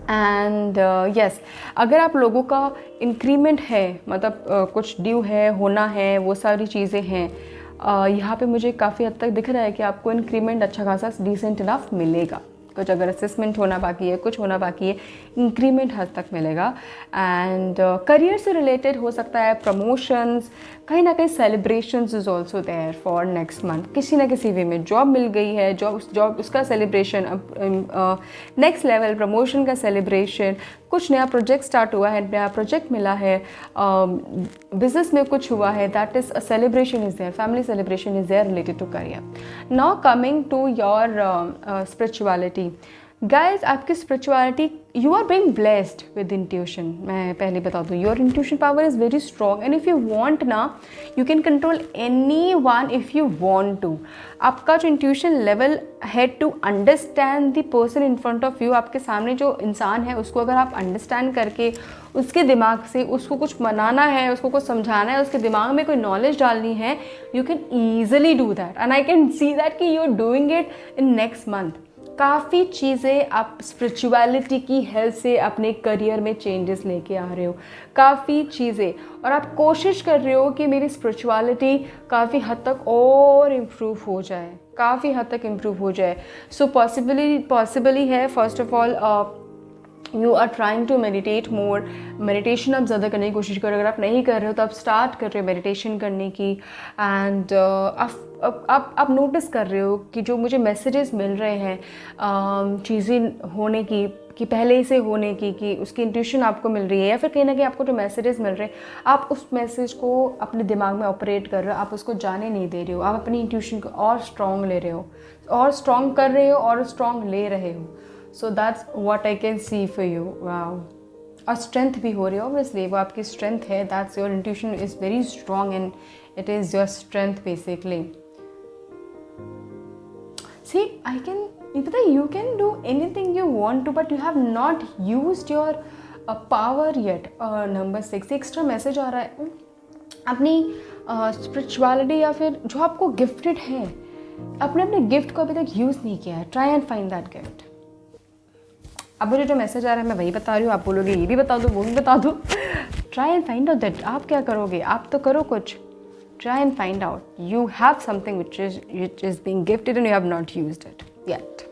एंड यस, अगर आप लोगों का इंक्रीमेंट है, मतलब कुछ ड्यू है, होना है, वो सारी चीज़ें हैं, यहाँ पे मुझे काफ़ी हद तक दिख रहा है कि आपको इंक्रीमेंट अच्छा खासा डिसेंट इनफ मिलेगा। कुछ अगर असेसमेंट होना बाकी है, कुछ होना बाकी है, इंक्रीमेंट हद तक मिलेगा। एंड करियर से रिलेटेड हो सकता है प्रमोशंस, कहीं ना कहीं celebrations is also there for next month. किसी ना किसी वे में जॉब मिल गई है, जॉब उसका सेलिब्रेशन, नेक्स्ट लेवल प्रमोशन का सेलिब्रेशन, कुछ नया प्रोजेक्ट स्टार्ट हुआ है, नया प्रोजेक्ट मिला है, बिजनेस में कुछ हुआ है, that is a celebration is there, family celebration is there related to career. Now coming to your spirituality, guys, आपकी spirituality, you are being blessed with intuition. मैं पहले बता दूँ, your intuition power is very strong and if you want ना, you can control any one if you want to. आपका जो intuition level है to understand the person in front of you, आपके सामने जो इंसान है उसको अगर आप अंडरस्टैंड करके उसके दिमाग से उसको कुछ मनाना है, उसको कुछ समझाना है, उसके दिमाग में कोई नॉलेज डालनी है, you can easily do that and I can see that कि you are doing it in next month. काफ़ी चीज़ें आप स्पिरिचुअलिटी की हेल्प से अपने करियर में चेंजेस लेके आ रहे हो, काफ़ी चीज़ें, और आप कोशिश कर रहे हो कि मेरी स्पिरिचुअलिटी काफ़ी हद तक और इम्प्रूव हो जाए, काफ़ी हद तक इम्प्रूव हो जाए। सो पॉसिबली है, first of all you are trying to meditate more. Meditation आप ज़्यादा करने की कोशिश करो, अगर आप नहीं कर रहे हो तो आप स्टार्ट कर रहे हो मेडिटेशन करने की। एंड आप नोटिस कर रहे हो कि जो मुझे मैसेजेस मिल रहे हैं चीज़ें होने की, कि पहले से होने की, कि उसकी इंट्यूशन आपको मिल रही है, या फिर कहीं ना कहीं आपको जो मैसेजेस मिल रहे हैं आप उस मैसेज को अपने दिमाग में ऑपरेट कर रहे हो, आप उसको जाने नहीं दे रहे हो, आप अपनी इंट्यूशन को और स्ट्रॉन्ग ले रहे हो, और स्ट्रॉन्ग कर रहे हो और स्ट्रॉन्ग ले रहे हो। So that's what I can see for you. Wow. और स्ट्रेंथ भी हो रही है, ऑब्वियसली वो आपकी स्ट्रेंथ है, that's your intuition is very strong and it is your strength basically. See, I can, पता है, you can do anything you want to, but you have not used your power yet. Number 6 extra message आ रहा है, अपनी spirituality या फिर जो आपको गिफ्टेड है, अपने गिफ्ट को अभी तक यूज़ नहीं किया है, try and find that gift. अब मुझे जो मैसेज आ रहा है मैं वही बता रही हूँ, आप बोलोगे ये भी बता दो, वो भी बता दो। Try and find out that. आप क्या करोगे, आप तो करो कुछ। Try and find out, you have something which is being gifted and you have not used it yet.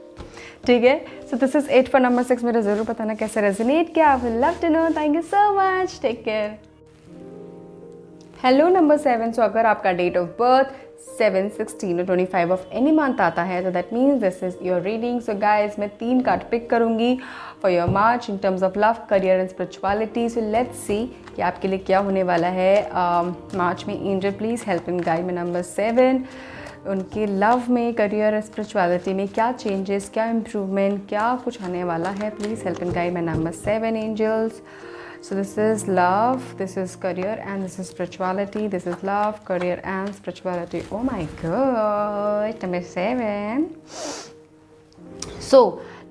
ठीक है, so this is it for number 6। मेरा ज़रूर बताना कैसे रेजोनेट किया। I will love to know. Thank you so much, take care. Hello number 7। So अगर आपका date of birth 7, 16 और 25 ऑफ एनी मंथ आता है तो that means this is your reading. So guys मैं 3 कार्ड पिक करूंगी for your March in terms of love, career and spirituality. So let's see कि आपके लिए क्या होने वाला है मार्च में। Angel please help and guide में नंबर 7 उनके लव में, करियर और स्पिरिचुअलिटी में क्या चेंजेस, क्या इम्प्रूवमेंट, क्या कुछ आने वाला है। प्लीज़ हेल्प एंड गाइड में number 7 angels. So this is love, this is career, and this is spirituality. This is love, career, and spirituality. Oh my God, number 7. So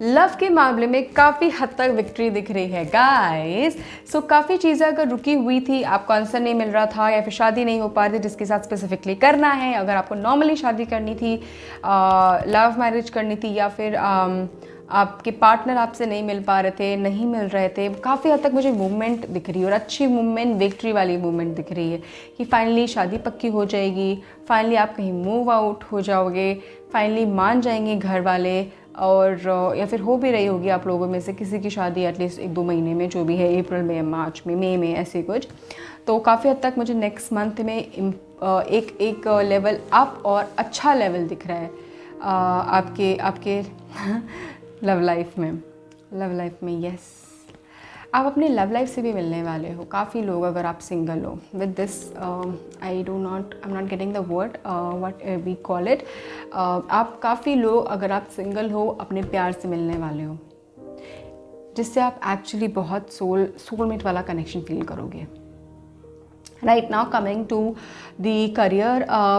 love के मामले में काफ़ी हद तक विक्ट्री दिख रही है गाइस। सो काफ़ी चीज़ें अगर रुकी हुई थी, आपको आंसर नहीं मिल रहा था या फिर शादी नहीं हो पा रही थी जिसके साथ स्पेसिफिकली करना है, अगर आपको नॉर्मली शादी करनी थी, लव मैरिज करनी थी, या फिर आपके पार्टनर आपसे नहीं मिल पा रहे थे, नहीं मिल रहे थे, काफ़ी हद तक मुझे मूवमेंट दिख रही है और अच्छी मूवमेंट, विक्ट्री वाली मूवमेंट दिख रही है कि फाइनली शादी पक्की हो जाएगी, फाइनली आप कहीं मूव आउट हो जाओगे, फाइनली मान जाएंगे घर वाले, और या फिर हो भी रही होगी आप लोगों में से किसी की शादी एटलीस्ट 1-2 महीने में, जो भी है, अप्रैल में, मार्च में, मई में, ऐसे कुछ। तो काफ़ी हद तक मुझे नेक्स्ट मंथ में एक लेवल अप और अच्छा लेवल दिख रहा है आपके लव लाइफ में। यस, आप अपने लव लाइफ से भी मिलने वाले हो। काफ़ी लोग, अगर आप सिंगल हो, with this I am not getting the word what we call it. आप काफ़ी लोग, अगर आप सिंगल हो, अपने प्यार से मिलने वाले हो, जिससे आप एक्चुअली बहुत सोलमेट वाला कनेक्शन फील करोगे। Right now, coming to the career,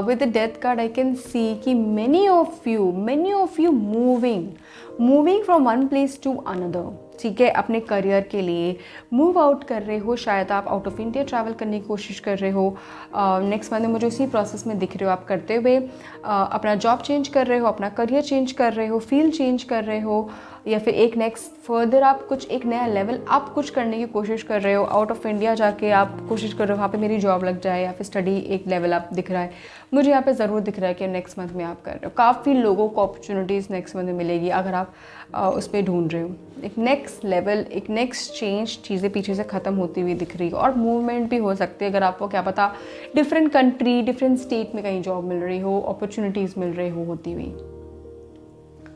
with the death card, I can see कि many of you moving from one place to another. ठीक है, अपने करियर के लिए मूव आउट कर रहे हो। शायद आप आउट ऑफ इंडिया ट्रैवल करने की कोशिश कर रहे हो। नेक्स्ट मंथ में मुझे उसी प्रोसेस में दिख रहे हो आप करते हुए। अपना जॉब चेंज कर रहे हो, अपना करियर चेंज कर रहे हो, फील्ड चेंज कर रहे हो, या फिर एक नेक्स्ट फर्दर आप कुछ एक नया लेवल आप कुछ करने की कोशिश कर रहे हो। आउट ऑफ इंडिया जाके आप कोशिश कर रहे हो वहाँ पे मेरी जॉब लग जाए, या फिर स्टडी एक लेवल आप दिख रहा है। मुझे यहाँ पे ज़रूर दिख रहा है कि नेक्स्ट मंथ में आप कर रहे हो। काफ़ी लोगों को अपॉर्चुनिटीज़ नेक्स्ट मंथ में मिलेगी अगर आप उस पर ढूंढ रहे हो। एक नेक्स्ट लेवल, एक नेक्स्ट चेंज, चीज़ें पीछे से ख़त्म होती हुई दिख रही है। और मूवमेंट भी हो सकती है, अगर आपको क्या पता डिफरेंट कंट्री, डिफरेंट स्टेट में कहीं जॉब मिल रही हो, अपॉर्चुनिटीज़ मिल रही हो होती हुई।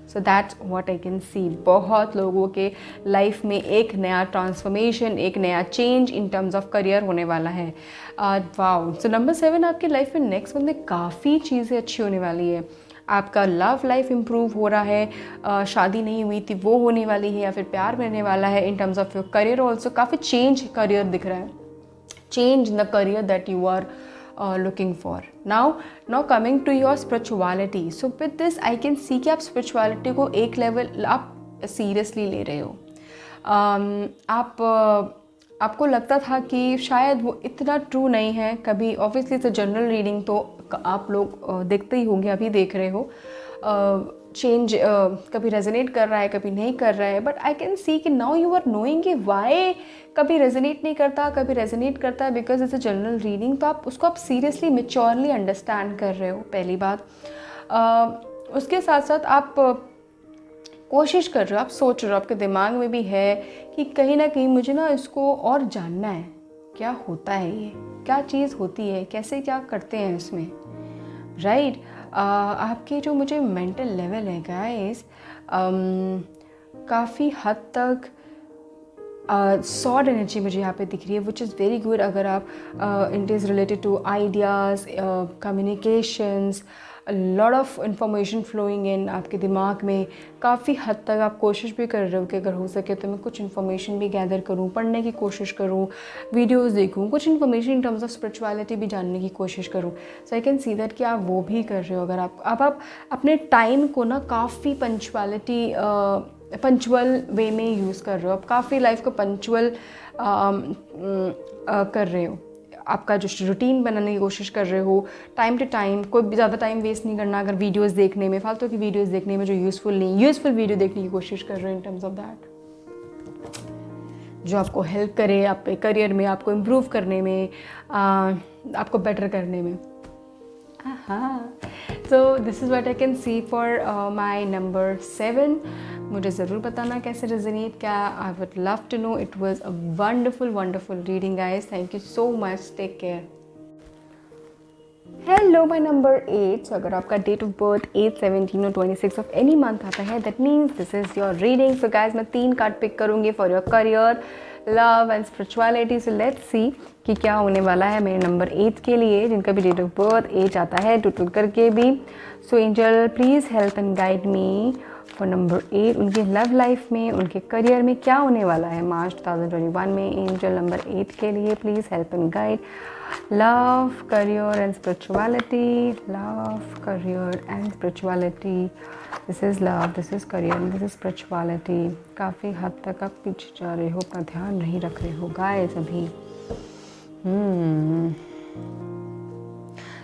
सो दैट्स व्हाट आई कैन सी। बहुत लोगों के लाइफ में एक नया ट्रांसफॉर्मेशन, एक नया change in terms of career होने वाला है। वाओ। सो नंबर 7 आपकी लाइफ में नेक्स्ट मंथ में काफ़ी चीज़ें अच्छी होने वाली है। आपका लव लाइफ इम्प्रूव हो रहा है, शादी नहीं हुई थी वो होने वाली है, या फिर प्यार मिलने वाला है। In terms of your career also काफ़ी चेंज करियर दिख रहा है, change in the career that you are looking for. Now coming to your spirituality. So with this I can see कि आप spirituality को एक लेवल आप सीरियसली ले रहे हो। आपको लगता था कि शायद वो इतना ट्रू नहीं है कभी। Obviously it's a general reading, तो आप लोग देखते ही होंगे, अभी देख रहे हो। चेंज कभी रेजोनेट कर रहा है, कभी नहीं कर रहा है, बट आई कैन सी कि नाउ यू आर नोइंग कि वाई कभी रेजोनेट नहीं करता, कभी रेजोनेट करता है, because it's a general reading. तो आप उसको सीरियसली मेच्योरली अंडरस्टैंड कर रहे हो, पहली बात। उसके साथ साथ आप कोशिश कर रहे हो, आप सोच रहे हो, आपके दिमाग में भी है कि कहीं ना कहीं मुझे ना इसको और जानना है, क्या होता है ये, क्या चीज़ होती है, कैसे क्या करते हैं इसमें, राइट। आपके जो मुझे मेंटल लेवल है गाइस, काफ़ी हद तक सॉर्ड एनर्जी मुझे यहाँ पे दिख रही है, विच इज़ वेरी गुड। अगर आप it is related to ideas, communications, lot of information flowing in आपके दिमाग में। काफ़ी हद तक आप कोशिश भी कर रहे हो कि अगर हो सके तो मैं कुछ इन्फॉर्मेशन भी गैदर करूँ, पढ़ने की कोशिश करूँ, वीडियोस देखूँ, कुछ information in terms of spirituality भी जानने की कोशिश करूँ। सो आई कैन सी दैट कि आप वो भी कर रहे हो। अगर आप अपने टाइम को ना काफ़ी पंचुअल वे में यूज़ कर रहे हो, आप काफ़ी लाइफ को पंचुअल कर रहे हो। आपका जो रूटीन बनाने की कोशिश कर रहे हो, टाइम टू टाइम, कोई भी ज़्यादा टाइम वेस्ट नहीं करना। अगर वीडियोस देखने में, फालतू की वीडियोस देखने में जो यूज़फुल नहीं, यूज़फुल वीडियो देखने की कोशिश कर रहे हो इन टर्म्स ऑफ दैट, जो आपको हेल्प करे आपके करियर में, आपको इम्प्रूव करने में, आपको बेटर करने में। हाँ, so this is what I can see for my number 7. मुझे ज़रूर बताना कैसे रेजोनेट क्या. I would love to know. It was a wonderful reading guys. Thank you so much. Take care. Hello my number 8. So अगर आपका date of birth 8, 17 और 26 of any month आता है, that means this is your reading. So guys मैं 3 card pick करूँगी for your career, love and spirituality. So let's see कि क्या होने वाला है मेरे नंबर 8 के लिए, जिनका भी डेट ऑफ बर्थ 8 आता है टूट करके भी. So angel please help and guide me for number 8. उनके लव लाइफ में, उनके करियर में क्या होने वाला है मार्च 2021 में. एंजल नंबर 8 के लिए please help and guide. Love, career and spirituality. Love, career and spirituality. This is love, this is career and this is spirituality. काफ़ी हद तक आप पीछे जा रहे हो, अपना ध्यान नहीं रख रहे हो गाइस अभी.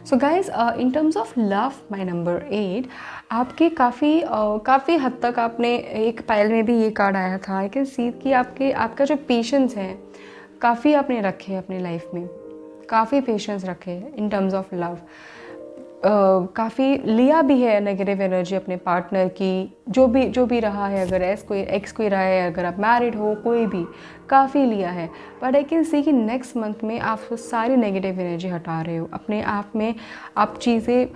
So guys in terms of love my number 8, आपके काफ़ी हद तक आपने, एक पायल में भी ये कार्ड आया था, आई कैन सी कि आपका जो पेशेंस है काफ़ी आपने रखे अपनी लाइफ में, काफ़ी पेशेंस रखे इन टर्म्स ऑफ लव. काफ़ी लिया भी है नेगेटिव एनर्जी अपने पार्टनर की, जो भी रहा है, अगर एक्स कोई रहा है, अगर आप मैरिड हो, कोई भी काफ़ी लिया है. बट आई कैन सी कि नेक्स्ट मंथ में आप सारी नेगेटिव एनर्जी हटा रहे हो अपने आप में. आप चीज़ें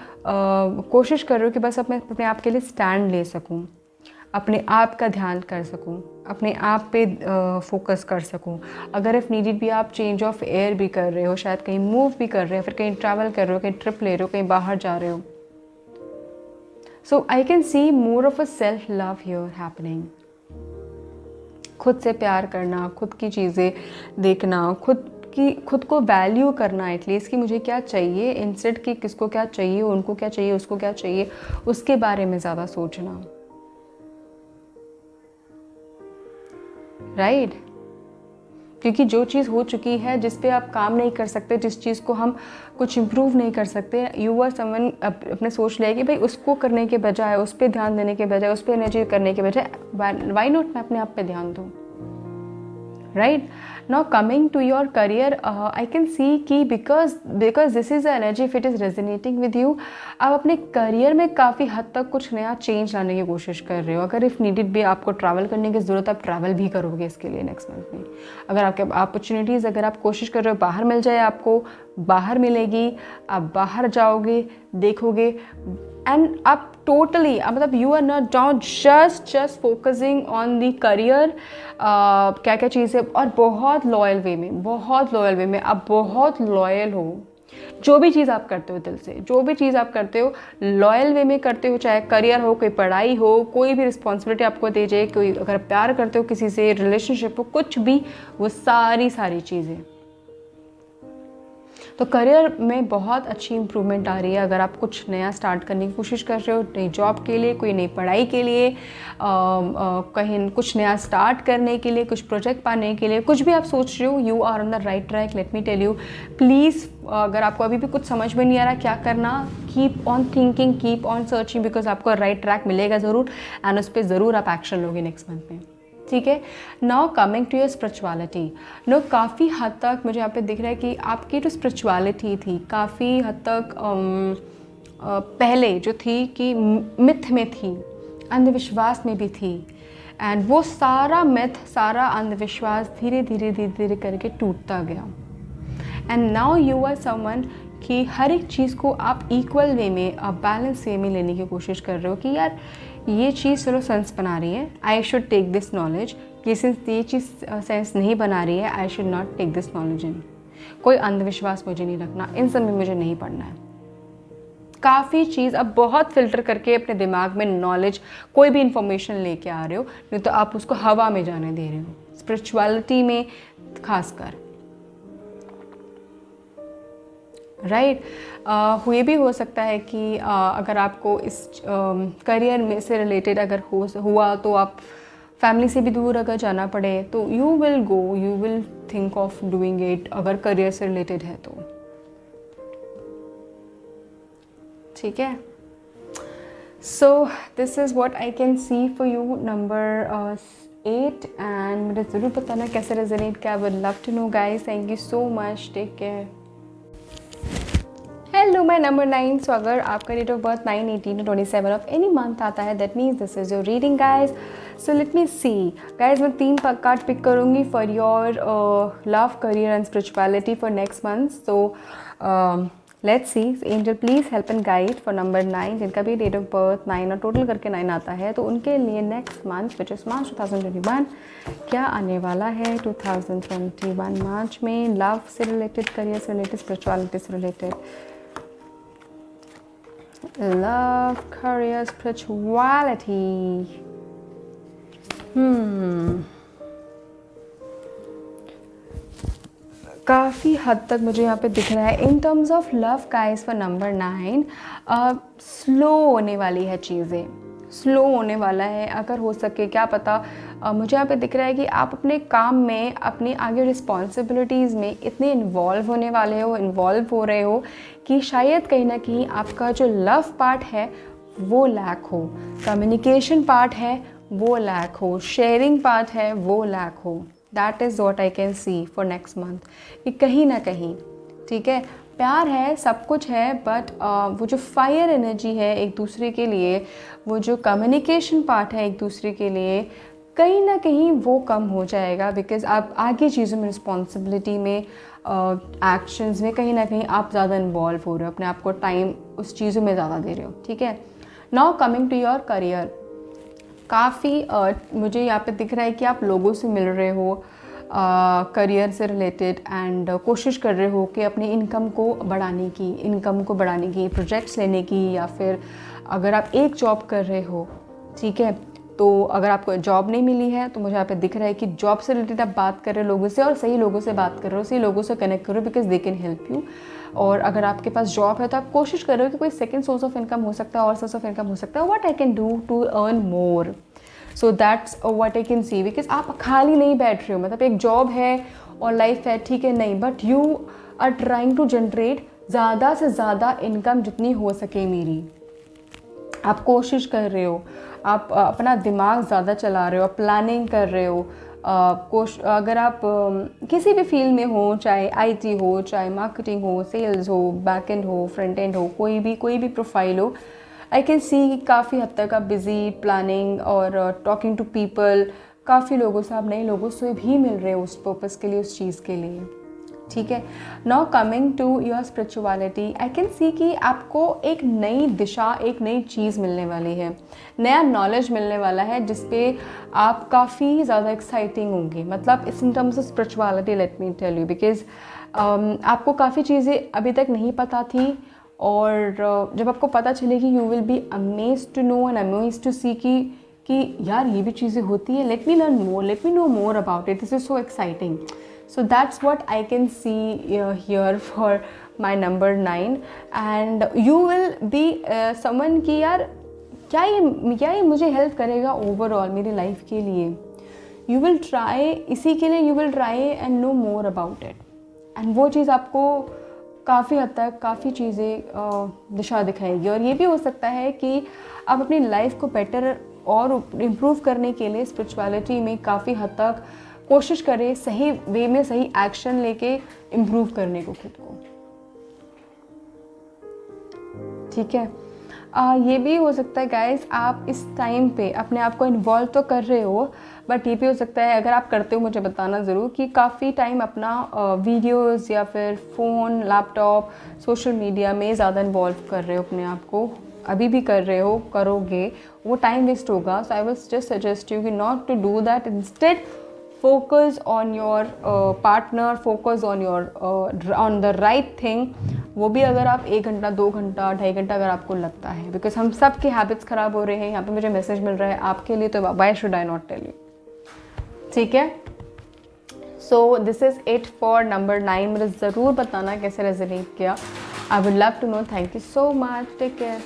कोशिश कर रहे हो कि बस मैं अपने आप के लिए स्टैंड ले सकूं, अपने आप का ध्यान कर सकूं, अपने आप पे फोकस कर सकूं. अगर इफ़ नीडेड भी आप चेंज ऑफ एयर भी कर रहे हो, शायद कहीं मूव भी कर रहे हो, फिर कहीं ट्रैवल कर रहे हो, कहीं ट्रिप ले रहे हो, कहीं बाहर जा रहे हो. So I can see more of a self love here happening. खुद से प्यार करना, खुद की चीज़ें देखना, खुद को वैल्यू करना एटलीस्ट कि मुझे क्या चाहिए, इंस्टेड कि किसको क्या चाहिए, उनको क्या चाहिए, उसको क्या चाहिए, उसके बारे में ज़्यादा सोचना. राइट क्योंकि जो चीज़ हो चुकी है, जिस पे आप काम नहीं कर सकते, जिस चीज़ को हम कुछ इम्प्रूव नहीं कर सकते, यू आर समवन अपने सोच लिया कि भाई उसको करने के बजाय, उस पर ध्यान देने के बजाय, उस पर एनर्जी करने के बजाय वाई नॉट मैं अपने आप पे ध्यान दूँ. Right now coming to your career, I can see कि because this is a energy, if it is resonating with you, आप अपने करियर में काफ़ी हद तक कुछ नया चेंज लाने की कोशिश कर रहे हो. अगर इफ़ नीडेड भी आपको ट्रैवल करने की ज़रूरत, आप ट्रैवल भी करोगे इसके लिए नेक्स्ट मंथ में. अगर आपके अपॉर्चुनिटीज़, अगर आप कोशिश कर रहे हो बाहर मिल जाए, आपको बाहर मिलेगी, आप बाहर जाओगे, देखोगे, एंड आप टोटली मतलब you are not just focusing on the career. क्या क्या चीज़ें, और बहुत लॉयल वे में आप बहुत लॉयल हो. जो भी चीज़ आप करते हो दिल से, जो भी चीज़ आप करते हो लॉयल वे में करते हो, चाहे करियर हो, कोई पढ़ाई हो, कोई भी रिस्पॉन्सिबिलिटी आपको दे जाए, कोई अगर प्यार करते हो किसी से, रिलेशनशिप हो, कुछ भी, वो सारी चीज़ें. तो करियर में बहुत अच्छी इंप्रूवमेंट आ रही है. अगर आप कुछ नया स्टार्ट करने की कोशिश कर रहे हो, नई जॉब के लिए, कोई नई पढ़ाई के लिए, कहीं कुछ नया स्टार्ट करने के लिए, कुछ प्रोजेक्ट पाने के लिए, कुछ भी आप सोच रहे हो, you are on the right track. Let me tell you please, अगर आपको अभी भी कुछ समझ में नहीं आ रहा क्या करना, keep on thinking, keep on searching, because आपको राइट ट्रैक मिलेगा ज़रूर, एंड उस पर ज़रूर आप एक्शन लोगे नेक्स्ट मंथ में. ठीक है. Now coming to your spirituality. No काफ़ी हद तक मुझे यहाँ पे दिख रहा है कि आपकी जो स्पिरिचुअलिटी थी काफ़ी हद तक पहले जो थी कि मिथ में थी, अंधविश्वास में भी थी, एंड वो सारा मिथ, सारा अंधविश्वास धीरे धीरे करके टूटता गया. And now you are someone कि हर एक चीज़ को आप इक्वल वे में, आप बैलेंस वे में लेने की कोशिश कर रहे हो कि यार ये चीज़ चलो सेंस बना रही है, I should take this knowledge. ये सिंस ये चीज़ सेंस नहीं बना रही है, I should not take this knowledge in. कोई अंधविश्वास मुझे नहीं रखना, इन सब में मुझे नहीं पढ़ना है. काफ़ी चीज़ अब बहुत फिल्टर करके अपने दिमाग में नॉलेज, कोई भी इंफॉर्मेशन लेके आ रहे हो, नहीं तो आप उसको हवा में जाने दे रहे हो. स्पिरिचुअलिटी में खासकर राइट हुए भी हो सकता है कि अगर आपको इस करियर में से रिलेटेड अगर हुआ तो आप फैमिली से भी दूर अगर जाना पड़े तो you will think of doing it, अगर करियर से रिलेटेड है तो. ठीक है. So this is what I can see for you number 8, and मुझे ज़रूर बताना कैसे रेजोनेट किया. I would love to know guys. Thank you so much. Take care. Hello to my number 9. So अगर आपका date of birth 9, 18 to 27 of any month आता है, that means this is your reading guys. So let me see guys, मैं 3 card pick करूँगी for your love, career and spirituality for next month. So let's C. Angel please help and guide for number 9, जिनका भी date of birth 9 और total करके 9 आता है, तो उनके लिए नेक्स्ट मंथ विच इज़ मार्च 2021 क्या आने वाला है. 2021 मार्च में लव से रिलेटेड, करियर से रिलेटेड, स्पिरिचुअलिटी से रिलेटेड. Love, career, spirituality. काफ़ी हद तक मुझे यहाँ पे दिख रहा है in terms of love guys for number 9. Slow होने वाली है चीज़ें, स्लो होने वाला है. अगर हो सके, क्या पता, मुझे यहाँ पे दिख रहा है कि आप अपने काम में, अपनी आगे रिस्पॉन्सिबिलिटीज़ में इतने इन्वॉल्व हो रहे हो कि शायद कहीं ना कहीं आपका जो लव पार्ट है वो लैक हो, कम्युनिकेशन पार्ट है वो लैक हो, शेयरिंग पार्ट है वो लैक हो. That is what I can see for next month. कि कहीं ना कहीं, ठीक है, प्यार है, सब कुछ है, बट वो जो फायर एनर्जी है एक दूसरे के लिए, वो जो कम्युनिकेशन पार्ट है एक दूसरे के लिए, कहीं ना कहीं वो कम हो जाएगा. बिकॉज आप आगे चीज़ों में, रिस्पॉन्सिबिलिटी में, एक्शंस में कहीं ना कहीं आप ज़्यादा इन्वॉल्व हो रहे हो, अपने आप को टाइम उस चीज़ों में ज़्यादा दे रहे हो. ठीक है. Now coming to your career. काफ़ी मुझे यहाँ पे दिख रहा है कि आप लोगों से मिल रहे हो करियर से रिलेटेड, एंड कोशिश कर रहे हो कि अपनी इनकम को बढ़ाने की, प्रोजेक्ट्स लेने की, या फिर अगर आप एक जॉब कर रहे हो, ठीक है, तो अगर आपको जॉब नहीं मिली है तो मुझे यहाँ पे दिख रहा है कि जॉब से रिलेटेड आप बात कर रहे हो लोगों से, और सही लोगों से बात कर रहे हो, सही लोगों से कनेक्ट करो, because they can help you. और अगर आपके पास जॉब है तो आप कोशिश कर रहे हो कि कोई सेकंड सोर्स ऑफ इनकम हो सकता है, और सोर्स ऑफ इनकम हो सकता है, what I can do to earn more. So that's what I can see. Because आप खाली नहीं बैठ रहे हो, मतलब एक जॉब है और लाइफ है, ठीक है, नहीं, but you are trying to generate ज़्यादा से ज़्यादा इनकम जितनी हो सके मेरी. आप कोशिश कर रहे हो, आप अपना दिमाग ज़्यादा चला रहे हो, आप प्लानिंग कर रहे हो. अगर आप किसी भी फील्ड में हो, चाहे आईटी हो, चाहे मार्केटिंग हो, सेल्स हो, बैक एंड हो, फ्रंट एंड हो, कोई भी प्रोफाइल हो, आई कैन सी काफ़ी हद तक आप बिज़ी, प्लानिंग और टॉकिंग टू पीपल, काफ़ी लोगों से, आप नए लोगों से भी मिल रहे हो उस पर्पज़ के लिए, उस चीज़ के लिए. ठीक है. Now coming to your spirituality, I can see कि आपको एक नई दिशा, एक नई चीज़ मिलने वाली है, नया नॉलेज मिलने वाला है, जिसपे आप काफ़ी ज़्यादा एक्साइटिंग होंगे. मतलब इस in terms of spirituality, let me tell you, because आपको काफ़ी चीज़ें अभी तक नहीं पता थी, और जब आपको पता चलेगी, you will be amazed to know and amazed to see कि यार ये भी चीज़ें होती है. Let me learn more, let me know more about it, this is so exciting. So that's what I can see here for my number 9, and you will be someone कि यार क्या ये मुझे हेल्प करेगा ओवरऑल मेरी life के लिए. You will try, इसी के लिए you will try and know more about it, and वो चीज़ आपको काफ़ी हद तक काफ़ी चीज़ें दिशा दिखाएगी. और ये भी हो सकता है कि आप अपनी लाइफ को बेटर और इम्प्रूव करने के लिए स्पिरिचुअलिटी में काफ़ी हद तक कोशिश करें, सही वे में सही एक्शन लेके इम्प्रूव करने को खुद को. ठीक है. ये भी हो सकता है गाइस, आप इस टाइम पे अपने आप को इन्वॉल्व तो कर रहे हो, बट ये भी हो सकता है, अगर आप करते हो मुझे बताना ज़रूर, कि काफ़ी टाइम अपना वीडियोस या फिर फ़ोन, लैपटॉप, सोशल मीडिया में ज़्यादा इन्वॉल्व कर रहे हो अपने आप को. अभी भी कर रहे हो, करोगे, वो टाइम वेस्ट होगा. So I will just suggest you कि not to do that. Instead focus on your partner, focus on your on the right thing. वो भी अगर आप 1 घंटा, 2 घंटा, 2.5 घंटा अगर आपको लगता है, बिकॉज हम सब के हैबिट्स ख़राब हो रहे हैं. यहाँ पे मुझे मैसेज मिल रहा है आपके लिए, तो why should I not tell you. ठीक है. So this is it for number 9. मुझे ज़रूर बताना कैसे रेजोनेट किया. I would love to know. Thank you so much. Take care.